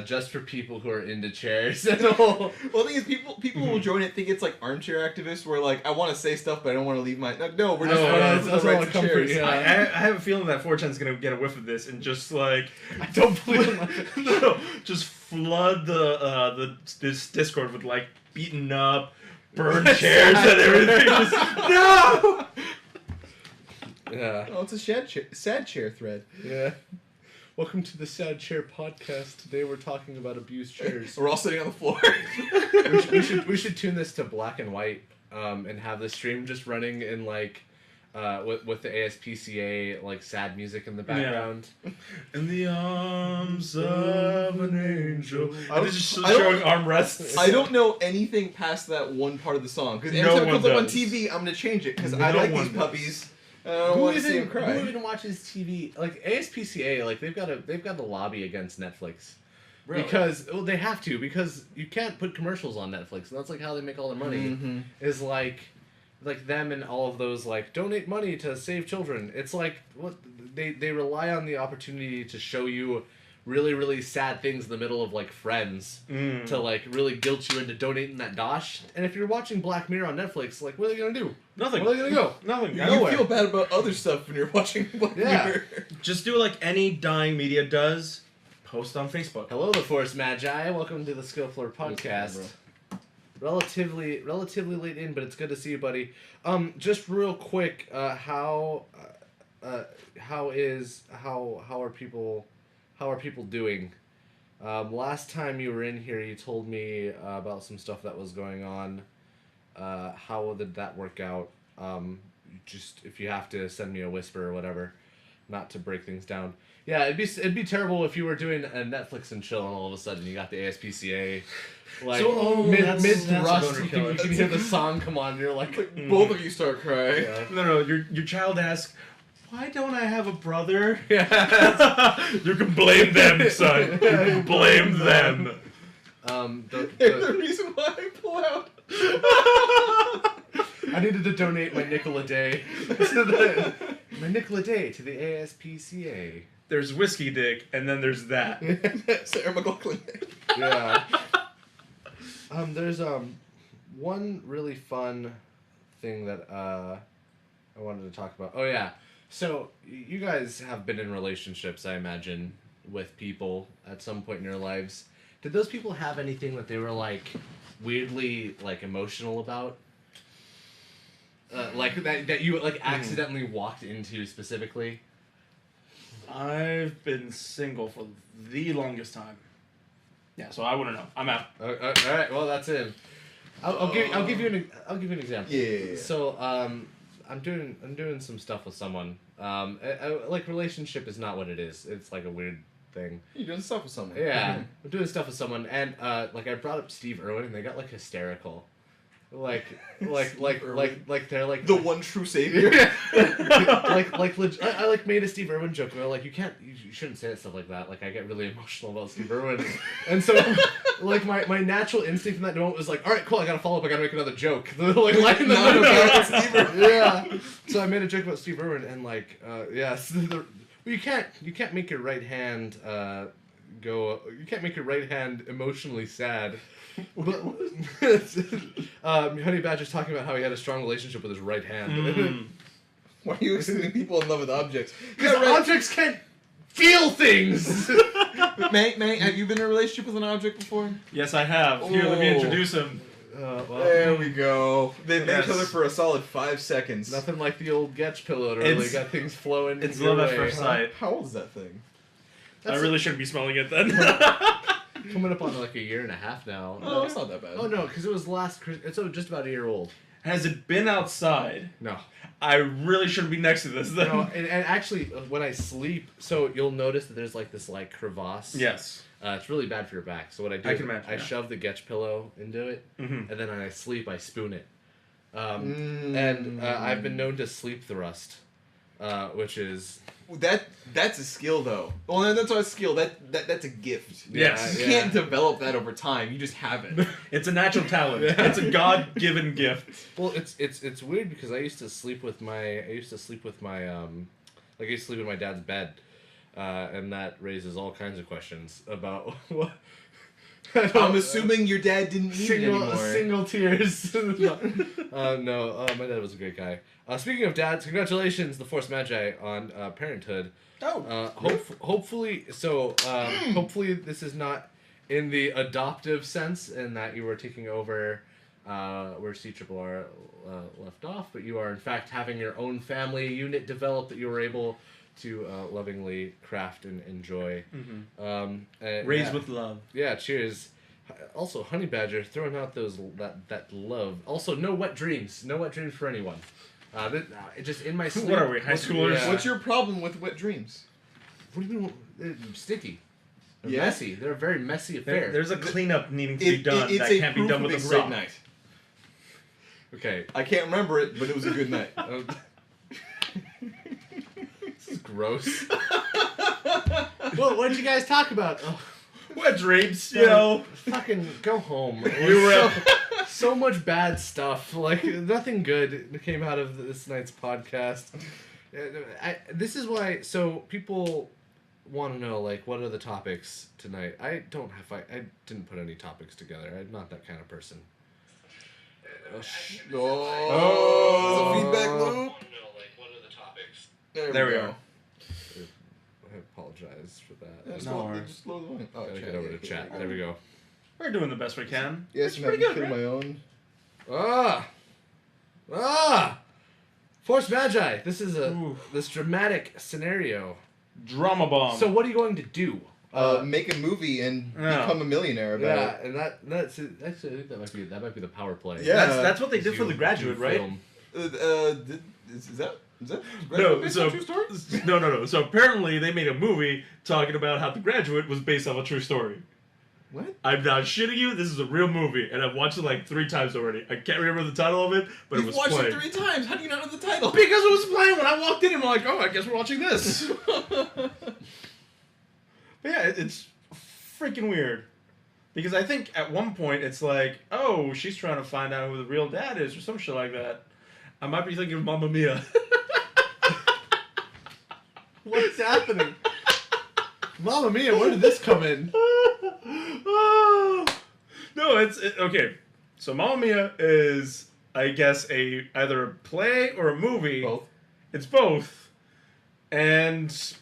A: Just for people who are into chairs.
C: Well, the thing is, people will join it, think it's like armchair activists, where like I want to say stuff, but I don't want to leave my. No, we're just
A: that's
C: for the
A: all
C: rights
A: a
C: of
A: comfort,
C: chairs.
A: yeah.
B: I have a feeling that 4chan's gonna get a whiff of this and just like
A: I don't believe in
B: no, just flood this Discord with like beaten up, burned chairs and everything. Just, no.
A: Yeah.
C: Oh, it's a sad chair thread.
A: Yeah. Welcome to the Sad Chair Podcast. Today we're talking about abused chairs.
C: We're all sitting on the floor.
A: we should tune this to black and white, and have the stream just running in like, with the ASPCA like sad music in the background.
B: In the arms of an angel.
C: I don't-
B: And just
C: I don't-
B: showing armrests.
C: I don't know anything past that one part of the song because every
B: No
C: time it
B: one
C: comes up on
B: does.
C: TV, I'm gonna change it because
B: No
C: I like
B: one
C: these
B: does.
C: puppies. I don't want to see them cry.
A: Who even watches TV? Like ASPCA, like they've got a lobby against Netflix.
B: Really?
A: Because they have to, because you can't put commercials on Netflix, and that's like how they make all their money.
C: Mhm.
A: Is like them and all of those like donate money to save children. It's like what they rely on the opportunity to show you really, really sad things in the middle of like Friends to like really guilt you into donating that dosh. And if you're watching Black Mirror on Netflix, like what are they gonna do?
B: Nothing.
A: Where are they gonna go?
B: Nothing.
C: You
A: Nowhere.
C: feel bad about other stuff when you're watching Black
A: Yeah.
C: Mirror.
B: Just do like any dying media does. Post on Facebook.
A: Hello, the Force Magi. Welcome to the Skill Floor podcast. Relatively late in, but it's good to see you, buddy. Just real quick, how are people doing? Last time you were in here, you told me about some stuff that was going on. How did that work out? Just if you have to send me a whisper or whatever, not to break things down. Yeah, it'd be terrible if you were doing a Netflix and chill and all of a sudden you got the ASPCA, like mid
B: that's a
A: thrust.
B: boner
A: You
B: killer.
A: can hear the song come on. And you're like,
C: Both of you start crying.
A: yeah.
B: No, your child asks, why don't I have a brother?
A: Yeah.
B: You can blame them, son. You can blame them.
C: They're the reason why I pull out.
A: I needed to donate my nickel a day my nickel a day to the ASPCA.
B: There's whiskey dick, and then there's that.
C: Sarah McLachlan.
A: Yeah. There's one really fun thing that I wanted to talk about. Oh yeah. So you guys have been in relationships, I imagine, with people at some point in your lives. Did those people have anything that they were like weirdly like emotional about? Like that you like accidentally walked into specifically?
B: I've been single for the longest time. Yeah, so I wouldn't know. I'm out.
A: All right, well that's it. I'll give you an example.
C: Yeah.
A: So I'm doing some stuff with someone. Like relationship is not what it is. It's like a weird thing.
C: You're doing stuff with someone.
A: Yeah, I'm doing stuff with someone, and like I brought up Steve Irwin, and they got like hysterical, like they're like
C: The one true savior.
A: I like made a Steve Irwin joke where like you shouldn't say stuff like that. Like I get really emotional about Steve Irwin, and so like my natural instinct in that moment was like, all right, cool, I gotta follow up, I gotta make another joke. Like lighten the
C: Not
A: mood.
C: about Steve Irwin.
A: Yeah. So I made a joke about Steve Irwin, and like you can't make your right hand you can't make your right hand emotionally sad. But Honey Badger's talking about how he had a strong relationship with his right hand.
C: Why are you assuming people in love with objects?
A: Because objects can't feel things.
C: May, have you been in a relationship with an object before?
B: Yes, I have. Here, let me
C: Oh.
B: introduce him.
C: There we go. They met
B: Yes.
C: each other for a solid 5 seconds.
A: Nothing like the old Getch pillow to really
B: It's-
A: got things flowing.
B: It's
A: your
B: love at
A: way.
B: first sight.
C: How old is that thing?
B: I really shouldn't be smelling it then.
A: Coming up on like a year and a half now.
C: Oh, it's not that bad.
A: Oh no, because it was last Christmas. It's just about a year old.
B: Has it been outside?
A: No.
B: I really shouldn't be next to this then.
A: No, and actually, when I sleep, so you'll notice that there's like this like crevasse.
B: Yes.
A: It's really bad for your back. So what I do
B: I
A: is
B: can imagine,
A: I
B: yeah.
A: shove the Getch pillow into it,
B: Mhm.
A: and then when I sleep, I spoon it.
C: Mm.
A: And I've been known to sleep thrust, which is
C: That's a skill though. Well, no, that's not a skill. That's a gift.
B: Yes.
C: You can't develop that over time. You just have it.
B: It's a natural talent.
A: Yeah.
B: It's a God-given gift.
A: well, it's weird because I used to sleep with my like I used to sleep in my dad's bed, and that raises all kinds of questions about what.
C: I'm assuming your dad didn't need it anymore.
A: Single tears. No, my dad was a great guy. Speaking of dads, congratulations, the Force Magi on Parenthood.
B: Oh.
A: Hopefully, hopefully this is not in the adoptive sense, in that you were taking over where CRRR left off, but you are in fact having your own family unit developed that you were able to lovingly craft and enjoy.
B: Raised
A: yeah.
B: with love.
A: Yeah, cheers. Also, Honey Badger throwing out that love. Also, no wet dreams. No wet dreams for anyone. Just in my sleep.
B: What are we, high schoolers?
A: Yeah.
C: What's your problem with wet dreams?
A: What do you mean? They're sticky. They're
C: Yeah?
A: messy. They're a very messy affair.
B: There's a cleanup needing to be done
C: it's
B: that
C: a
B: can't be
C: proof
B: done with
C: of
B: a
C: a great
B: sock.
C: night.
A: Okay.
C: I can't remember it, but it was a good night.
A: This is gross. Well, what did you guys talk about? Oh,
B: Wet dreams, you know.
A: fucking go home.
B: We were
A: So much bad stuff. Like nothing good came out of this night's podcast. This is why. So people want to know like what are the topics tonight. I didn't put any topics together. I'm not that kind of person.
C: Oh, the feedback loop.
A: What are the topics?
B: There we are.
A: I apologize for that.
C: Yeah,
B: No
C: slow,
B: worries.
C: just slow the volume. Oh,
A: Gotta
C: chat,
A: get over
C: yeah,
A: to chat.
C: yeah.
A: There we go.
B: We're doing the best we can.
C: Yes,
B: It's
C: I'm
B: pretty
C: having
B: good,
C: to kill
B: right?
C: my own.
A: Force Magi. This is
B: Ooh.
A: this dramatic scenario.
B: Drama bomb.
A: So what are you going to do?
C: Make a movie and
B: Yeah.
C: become a millionaire about
A: Yeah,
C: it.
A: and that's actually I think that might be the power play.
C: Yeah.
B: that's what they did for
A: You
B: The Graduate,
A: do
B: right?
A: film.
C: Is that
B: No,
C: based
B: so
C: on a true story?
B: no. So apparently they made a movie talking about how The Graduate was based off a true story.
C: What?
B: I'm not shitting you. This is a real movie, and I've watched it like 3 times already. I can't remember the title of it, but it
C: You've
B: was
C: watched
B: playing.
C: it 3 times. How do you not know the title?
E: Because it was playing when I walked in, and I'm like, oh, I guess we're watching this.
B: But yeah, it's freaking weird. Because I think at one point it's like, oh, she's trying to find out who the real dad is or some shit like that. I might be thinking of Mamma Mia.
A: What's happening? Mamma Mia, where did this come in?
B: No, okay. So Mamma Mia is, I guess, either a play or a movie.
C: Both.
B: It's both. and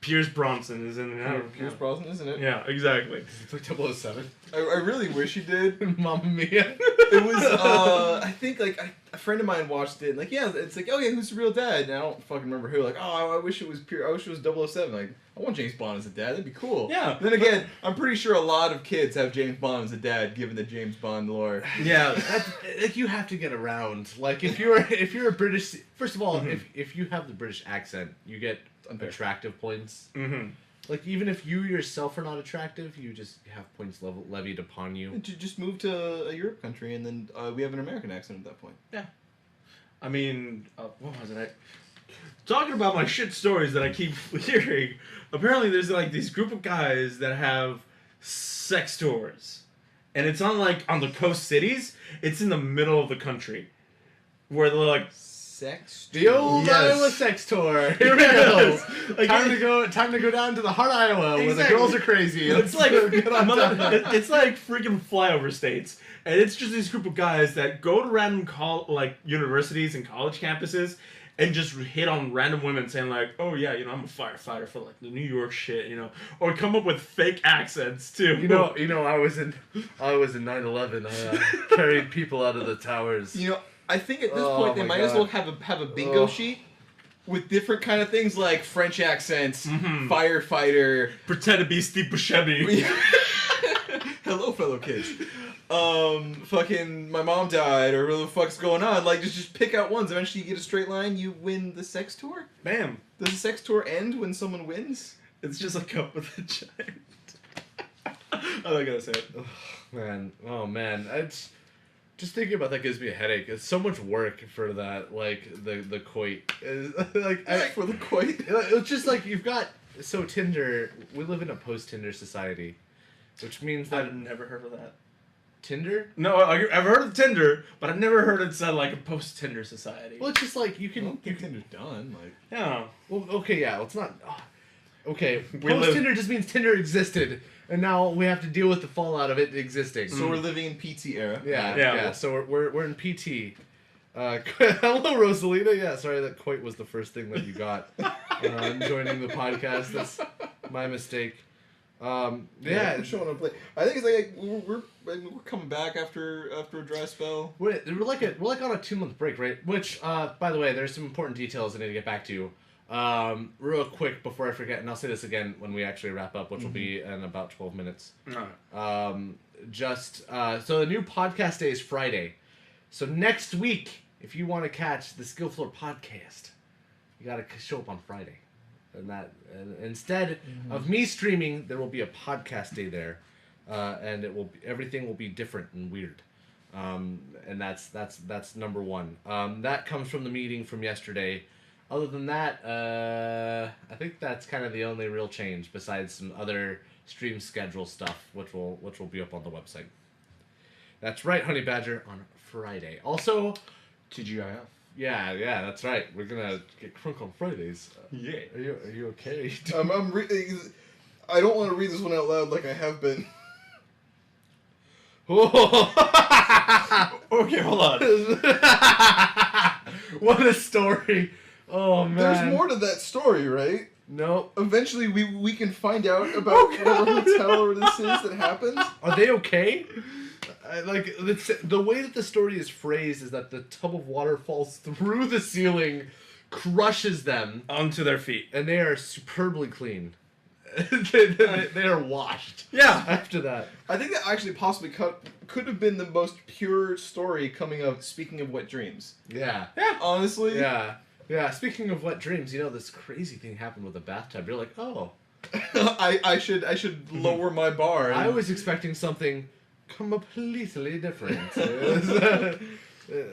B: Pierce Bronson is in it.
C: Pierce Brosnan, isn't it?
B: Yeah, exactly.
A: It's like 007.
C: I really wish he did.
A: Mamma Mia.
C: It was, I think, like, a friend of mine watched it, and, like, yeah, it's like, oh, yeah, who's the real dad? And I don't fucking remember who. Like, oh, I wish it was I wish it was 007. Like, I want James Bond as a dad. That'd be cool.
B: Yeah.
C: Then again, I'm pretty sure a lot of kids have James Bond as a dad, given the James Bond lore.
B: Yeah.
A: That's, like, you have to get around. Like, if you're a British, first of all, if you have the British accent, you get attractive points.
B: Mm-hmm.
A: Like, even if you yourself are not attractive, you just have points levied upon you.
C: Just move to a Europe country, and then we have an American accent at that point.
B: I mean, what was it? Talking about my shit stories that I keep hearing, apparently there's like these group of guys that have sex tours. And it's on the coast cities, it's in the middle of the country. Where they're like,
C: Sex.
A: The old
B: Yes.
A: Iowa sex tour. Here we go.
B: Yes. Like,
A: Time to go down to the heart of Iowa where the
B: Exactly.
A: girls are crazy.
B: It's like
A: Get on down.
B: it's like freaking flyover states, and it's just this group of guys that go to random universities and college campuses, and just hit on random women saying like, oh yeah, I'm a firefighter for like the New York shit, or come up with fake accents too.
A: You know, I was in 9/11. I carried people out of the towers.
C: I think at this
A: Oh
C: point they
A: my
C: might as well
A: God.
C: have a bingo
A: Oh.
C: sheet with different kind of things like French accents,
B: Mhm.
C: firefighter.
B: pretend to be Steve Buscemi.
C: Hello, fellow kids. Fucking my mom died, or what the fuck's going on? Like, just pick out ones. Eventually, you get a straight line. You win the sex tour.
B: Bam.
C: Does the sex tour end when someone wins?
B: It's just a cup with a giant. I'm not gonna say it.
A: Man, oh man, it's just thinking about that gives me a headache. It's so much work for that, like the coit.
C: For the quite.
A: It's just like you've got Tinder. We live in a post-Tinder society, which means that
B: I've never heard of that.
A: Tinder.
B: No, I've heard of Tinder, but I've never heard it said like a post-Tinder society.
A: Well, it's just like you
C: I
A: can.
C: don't think Tinder's done. Like,
B: Yeah.
A: Well, okay, yeah, it's not. Okay,
B: We live-
A: post-Tinder just means Tinder existed, and now we have to deal with the fallout of it existing.
C: so we're living in PT era.
A: Yeah,
B: Yeah.
A: yeah. So we're in PT. Hello, Rosalina. Yeah, sorry that quite was the first thing that you got joining the podcast. That's my mistake. Yeah,
C: I'm showing up late. I think it's like we're coming back after a dry spell.
A: we're like on a 2-month break, right? Which, by the way, there's some important details I need to get back to. Real quick before I forget, and I'll say this again when we actually wrap up, which will be in about 12 minutes.
B: Alright.
A: So the new podcast day is Friday. So next week, if you want to catch the Skill Floor podcast, you got to show up on Friday. And instead of me streaming, there will be a podcast day there, and everything will be different and weird. And that's number one. That comes from the meeting from yesterday. Other than that, I think that's kind of the only real change, besides some other stream schedule stuff, which will be up on the website. That's right, Honey Badger, on Friday. Also,
C: TGIF.
A: yeah, that's right. We're gonna get crunk on Fridays.
B: Yeah.
A: Are you okay?
C: I don't want to read this one out loud like I have been.
B: Okay, hold on.
A: What a story! Oh man.
C: There's more to that story, right?
A: No.
C: Eventually, we can find out about whatever hotel or this is that happened.
A: Are they okay? The way that the story is phrased is that the tub of water falls through the ceiling, crushes them,
B: Onto their feet.
A: and they are superbly clean. they are washed.
B: Yeah.
A: After that.
C: I think that actually possibly could have been the most pure story coming of Speaking of Wet Dreams.
A: Yeah.
C: Honestly.
A: Yeah. Yeah. Speaking of wet dreams, this crazy thing happened with the bathtub. You're like, oh.
C: I should lower my bar.
A: I was expecting something completely different.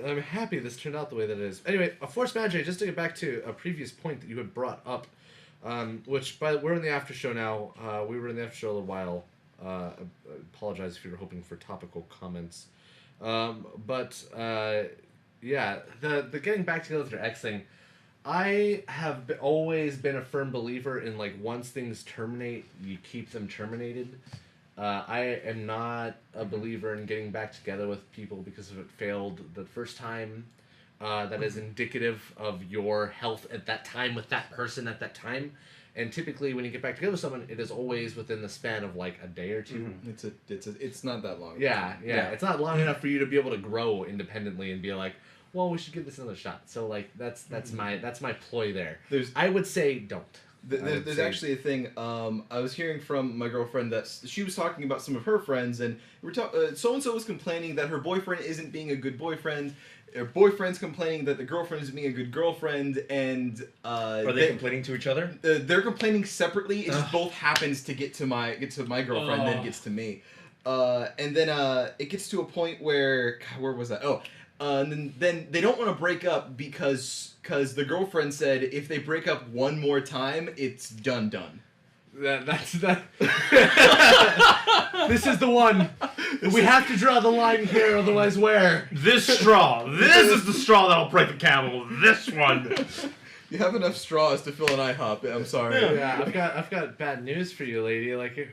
A: I'm happy this turned out the way that it is. Anyway, a Force Magic, just to get back to a previous point that you had brought up, we're in the after show now. We were in the after show a little while. I apologize if you were hoping for topical comments. Yeah, the getting back together with your ex thing, I have always been a firm believer in, like, once things terminate, you keep them terminated. I am not a believer in getting back together with people because if it failed the first time, that is indicative of your health at that time with that person at that time. And typically, when you get back together with someone, it is always within the span of like a day or two.
C: It's not that long.
A: Yeah. It's not long enough for you to be able to grow independently and be like, well, we should give this another shot. So like that's my ploy there. I would say don't.
C: There's actually a thing. I was hearing from my girlfriend that she was talking about some of her friends, and so and so was complaining that her boyfriend isn't being a good boyfriend. Her boyfriend's complaining that the girlfriend isn't being a good girlfriend, and
B: are they complaining to each other?
C: They're complaining separately. It just both happens to get to my girlfriend, then gets to me, and then it gets to a point where where was that? And then they don't want to break up because the girlfriend said if they break up one more time, it's done.
A: That's that. This is the one. We have to draw the line here, otherwise where?
E: This straw. This is the straw that'll break the camel. This one.
C: You have enough straws to fill an IHOP. I'm sorry.
A: Yeah, I've got bad news for you, lady. Like,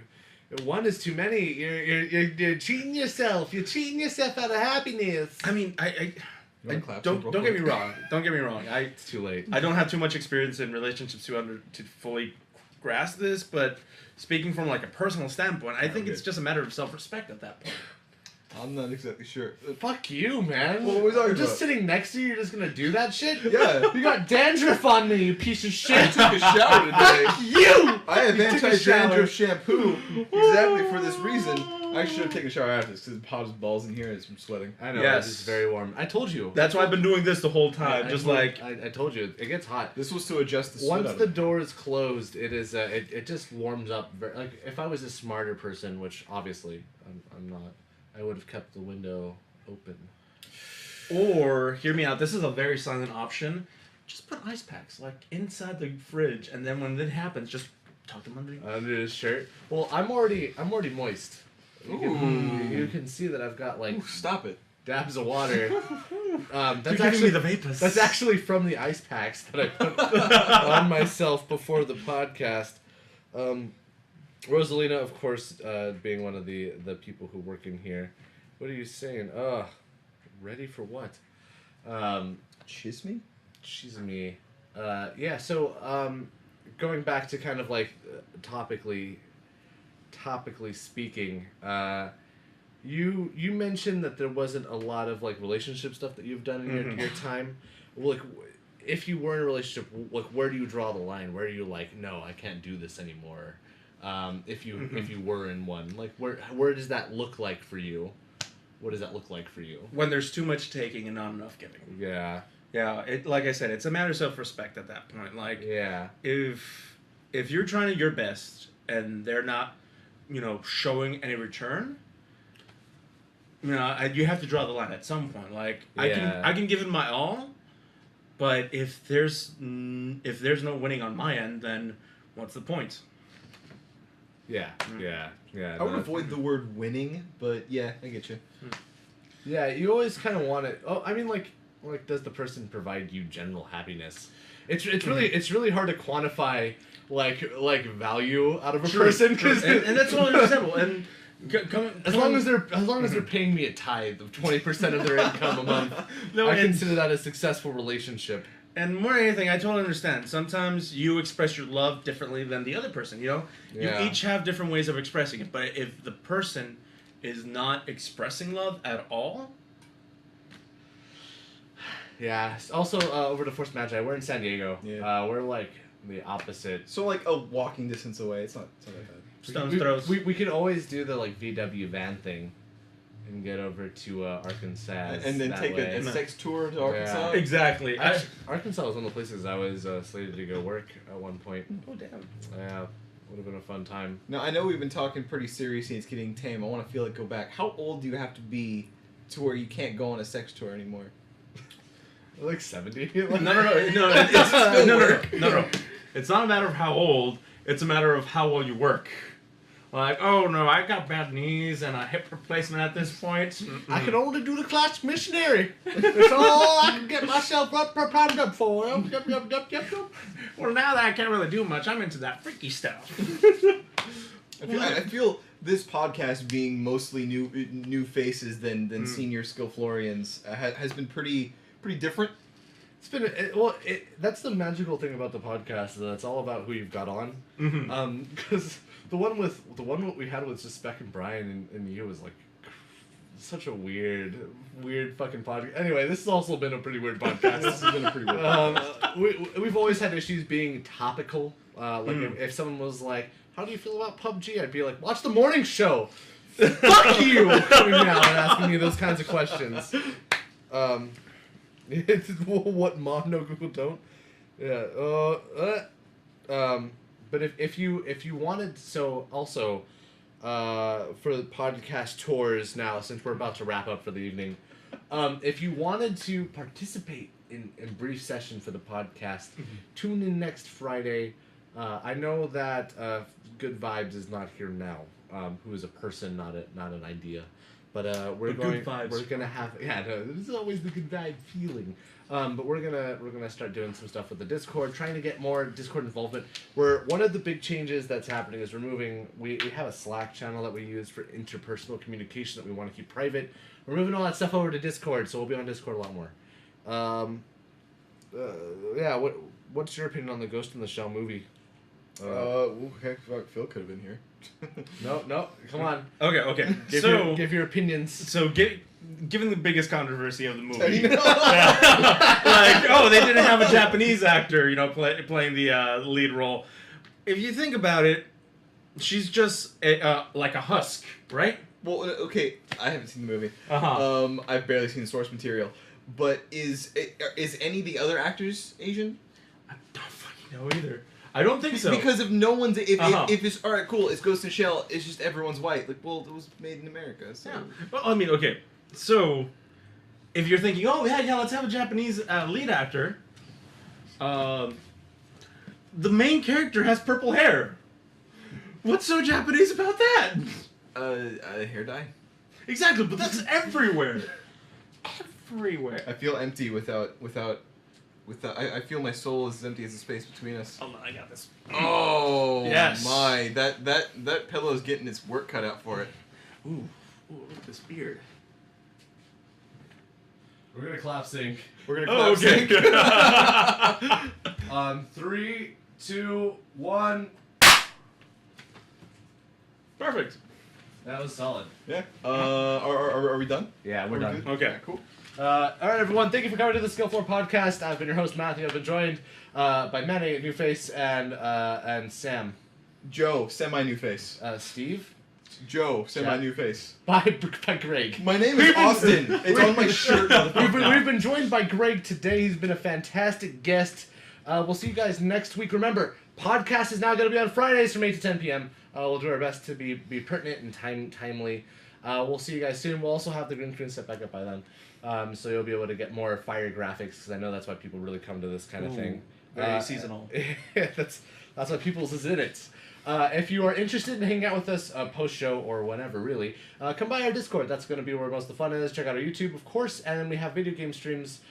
A: one is too many. You're cheating yourself. You're cheating yourself out of happiness.
B: I mean, don't get me wrong. Don't get me wrong.
A: It's too late.
B: I don't have too much experience in relationships to fully grasp this, but speaking from like a personal standpoint, I think it's just a matter of self-respect at that point.
C: I'm not exactly sure.
A: Fuck you, man.
C: What was I
A: I'm just
C: about?
A: sitting next to you. You're just gonna do that shit?
C: Yeah.
A: You got dandruff on me, you piece of shit.
C: I took a shower today.
A: Fuck you.
C: I have
A: You took a shower.
C: anti-dandruff shampoo exactly for this reason. I should have taken a shower after this because it's hot as balls in here and I'm sweating.
A: I know.
B: Yes.
A: It's very warm. I told you.
B: That's why I've been doing this the whole time.
A: I told you it gets hot.
C: This was to adjust the sweat.
A: Once
C: out
A: the
C: of it.
A: door is closed, it is it just warms up. Like if I was a smarter person, which obviously I'm not, I would have kept the window open.
B: Or hear me out. This is a very silent option. Just put ice packs like inside the fridge, and then when it happens, just tuck them under.
A: Under his shirt. Well, I'm already moist. You can see that I've got like
C: Ooh, stop it.
A: dabs of water. That's
B: You're giving
A: actually
B: me the vapors.
A: That's actually from the ice packs that I put on myself before the podcast. Rosalina, of course, being one of the people who work in here. What are you saying? Ready for what?
C: Kiss me?
A: She's me. Yeah, so going back to kind of like topically speaking, you mentioned that there wasn't a lot of like relationship stuff that you've done in your time. Like, if you were in a relationship, like where do you draw the line? Where are you like, no, I can't do this anymore? If you were in one, like where does that look like for you? What does that look like for you?
B: When there's too much taking and not enough giving.
A: Yeah.
B: Yeah, like I said, it's a matter of self-respect at that point. Like,
A: Yeah.
B: if you're trying your best and they're not, showing any return, you have to draw the line at some point. Like,
A: Yeah.
B: I can give it my all, but if there's no winning on my end, then what's the point?
A: Yeah.
C: I would avoid the word winning, but yeah, I get you.
A: Yeah, you always kind of want it. Oh, I mean, like, does the person provide you general happiness? It's really hard to quantify like value out of a person because
B: and that's all understandable. And
A: as long as they're paying me a tithe of 20% of their income a month, I consider that a successful relationship.
B: And more than anything, I totally understand. Sometimes you express your love differently than the other person, You
A: Yeah.
B: each have different ways of expressing it. But if the person is not expressing love at all...
A: Yeah. Also, over to Force Magi, we're in San Diego.
C: Yeah.
A: We're like the opposite.
C: So like a walking distance away, it's not that bad.
B: Stone's throws.
A: We could always do the like VW van thing and get over to Arkansas.
C: And then
A: that
C: take
A: way.
C: a sex tour to Arkansas.
B: Exactly.
A: Actually, Arkansas was one of the places I was slated to go work at one point.
B: Oh, damn.
A: Yeah, would have been a fun time.
C: Now I know we've been talking pretty seriously. It's getting tame. I want to feel it go back. How old do you have to be to where you can't go on a sex tour anymore?
A: Like 70.
B: No. It's not a matter of how old. It's a matter of how well you work. Like, oh no, I got bad knees and a hip replacement at this point.
A: I can only do the clutch missionary. That's all I can get myself primed up for. Yep.
B: Well, now that I can't really do much, I'm into that freaky stuff.
C: I feel this podcast being mostly new faces than senior Skillflorians has been pretty pretty different.
A: It's been that's the magical thing about the podcast is that it's all about who you've got on.
B: Mhm.
A: Because the one what we had with just Spec and Brian and you was like such a weird fucking podcast. Anyway, this has also been a pretty weird podcast.
C: This has been a pretty weird
A: We've always had issues being topical. Like
B: Mm.
A: if someone was like, "How do you feel about PUBG?" I'd be like, "Watch the morning show." Fuck you, coming out and asking me those kinds of questions. What mom no Google don't? Yeah. But if you wanted, so also for the podcast tours now, since we're about to wrap up for the evening, if you wanted to participate in brief session for the podcast, tune in next Friday. I know that Good Vibes is not here now. Who is a person, not an idea. But we're
B: good vibes.
A: We're gonna have this is always the good vibe feeling. But we're gonna start doing some stuff with the Discord, trying to get more Discord involvement. One of the big changes that's happening is we have a Slack channel that we use for interpersonal communication that we want to keep private. We're moving all that stuff over to Discord, so we'll be on Discord a lot more. What's your opinion on the Ghost in the Shell movie?
C: Heck, fuck, Phil could have been here.
A: No, come on.
B: Okay.
A: Give your opinions.
B: So given the biggest controversy of the movie,
C: I know.
B: like, they didn't have a Japanese actor, playing the lead role. If you think about it, she's just like a husk, right?
C: Well, okay, I haven't seen the movie.
B: Uh-huh.
C: I've barely seen the source material. But is any of the other actors Asian?
B: I don't fucking know either. I don't think so.
C: Because if no one's if it's alright, cool, it's Ghost in the Shell, it's just everyone's white. Like, well, it was made in America, so
B: Yeah. Well, I mean, okay. So, if you're thinking, let's have a Japanese lead actor. The main character has purple hair. What's so Japanese about that?
C: hair dye.
B: Exactly, but that's everywhere. Everywhere.
C: I feel empty without. I feel my soul is as empty as the space between us.
B: Hold on, I got this.
C: Oh
B: Yes.
C: my! That pillow's getting its work cut out for it.
B: Ooh, look at this beard.
A: We're gonna clap sync.
C: We're gonna clap sync.
A: On 3, 2, 1.
B: Perfect.
A: That was solid.
C: Yeah. Are we done?
A: Yeah, we're
C: Are we
A: done.
C: good?
B: Okay, cool.
A: All right, everyone. Thank you for coming to the Skill Floor podcast. I've been your host, Matthew. I've been joined by Manny, New Face, and Sam.
C: Joe, semi-new face.
A: Steve.
C: Joe, semi-new face.
A: By Greg.
C: My name is Austin. It's on my shirt.
A: We've been joined by Greg today. He's been a fantastic guest. We'll see you guys next week. Remember, podcast is now going to be on Fridays from 8 to 10 p.m. We'll do our best to be pertinent and timely. We'll see you guys soon. We'll also have the green screen set back up by then. So you'll be able to get more fire graphics, because I know that's why people really come to this kind of thing.
B: Very seasonal.
A: That's why people's is in it. If you are interested in hanging out with us post-show or whenever, really, come by our Discord. That's going to be where most of the fun is. Check out our YouTube, of course, and then we have video game streams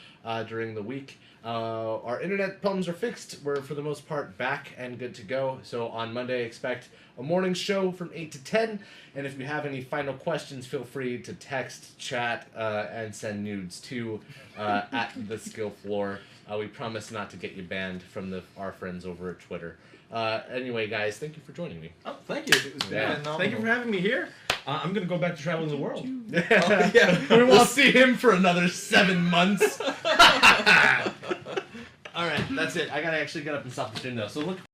A: during the week. Our internet problems are fixed. We're, for the most part, back and good to go. So on Monday, expect a morning show from 8 to 10. And if you have any final questions, feel free to text, chat, and send nudes to at the Skill Floor. We promise not to get you banned from our friends over at Twitter. Anyway, guys, thank you for joining me.
B: Oh, thank you. It was
A: Yeah.
B: Thank you for having me here. I'm gonna go back to traveling the world.
C: Yeah.
A: We won't see him for another 7 months. All right, that's it. I gotta actually get up and stop the stream though. So look.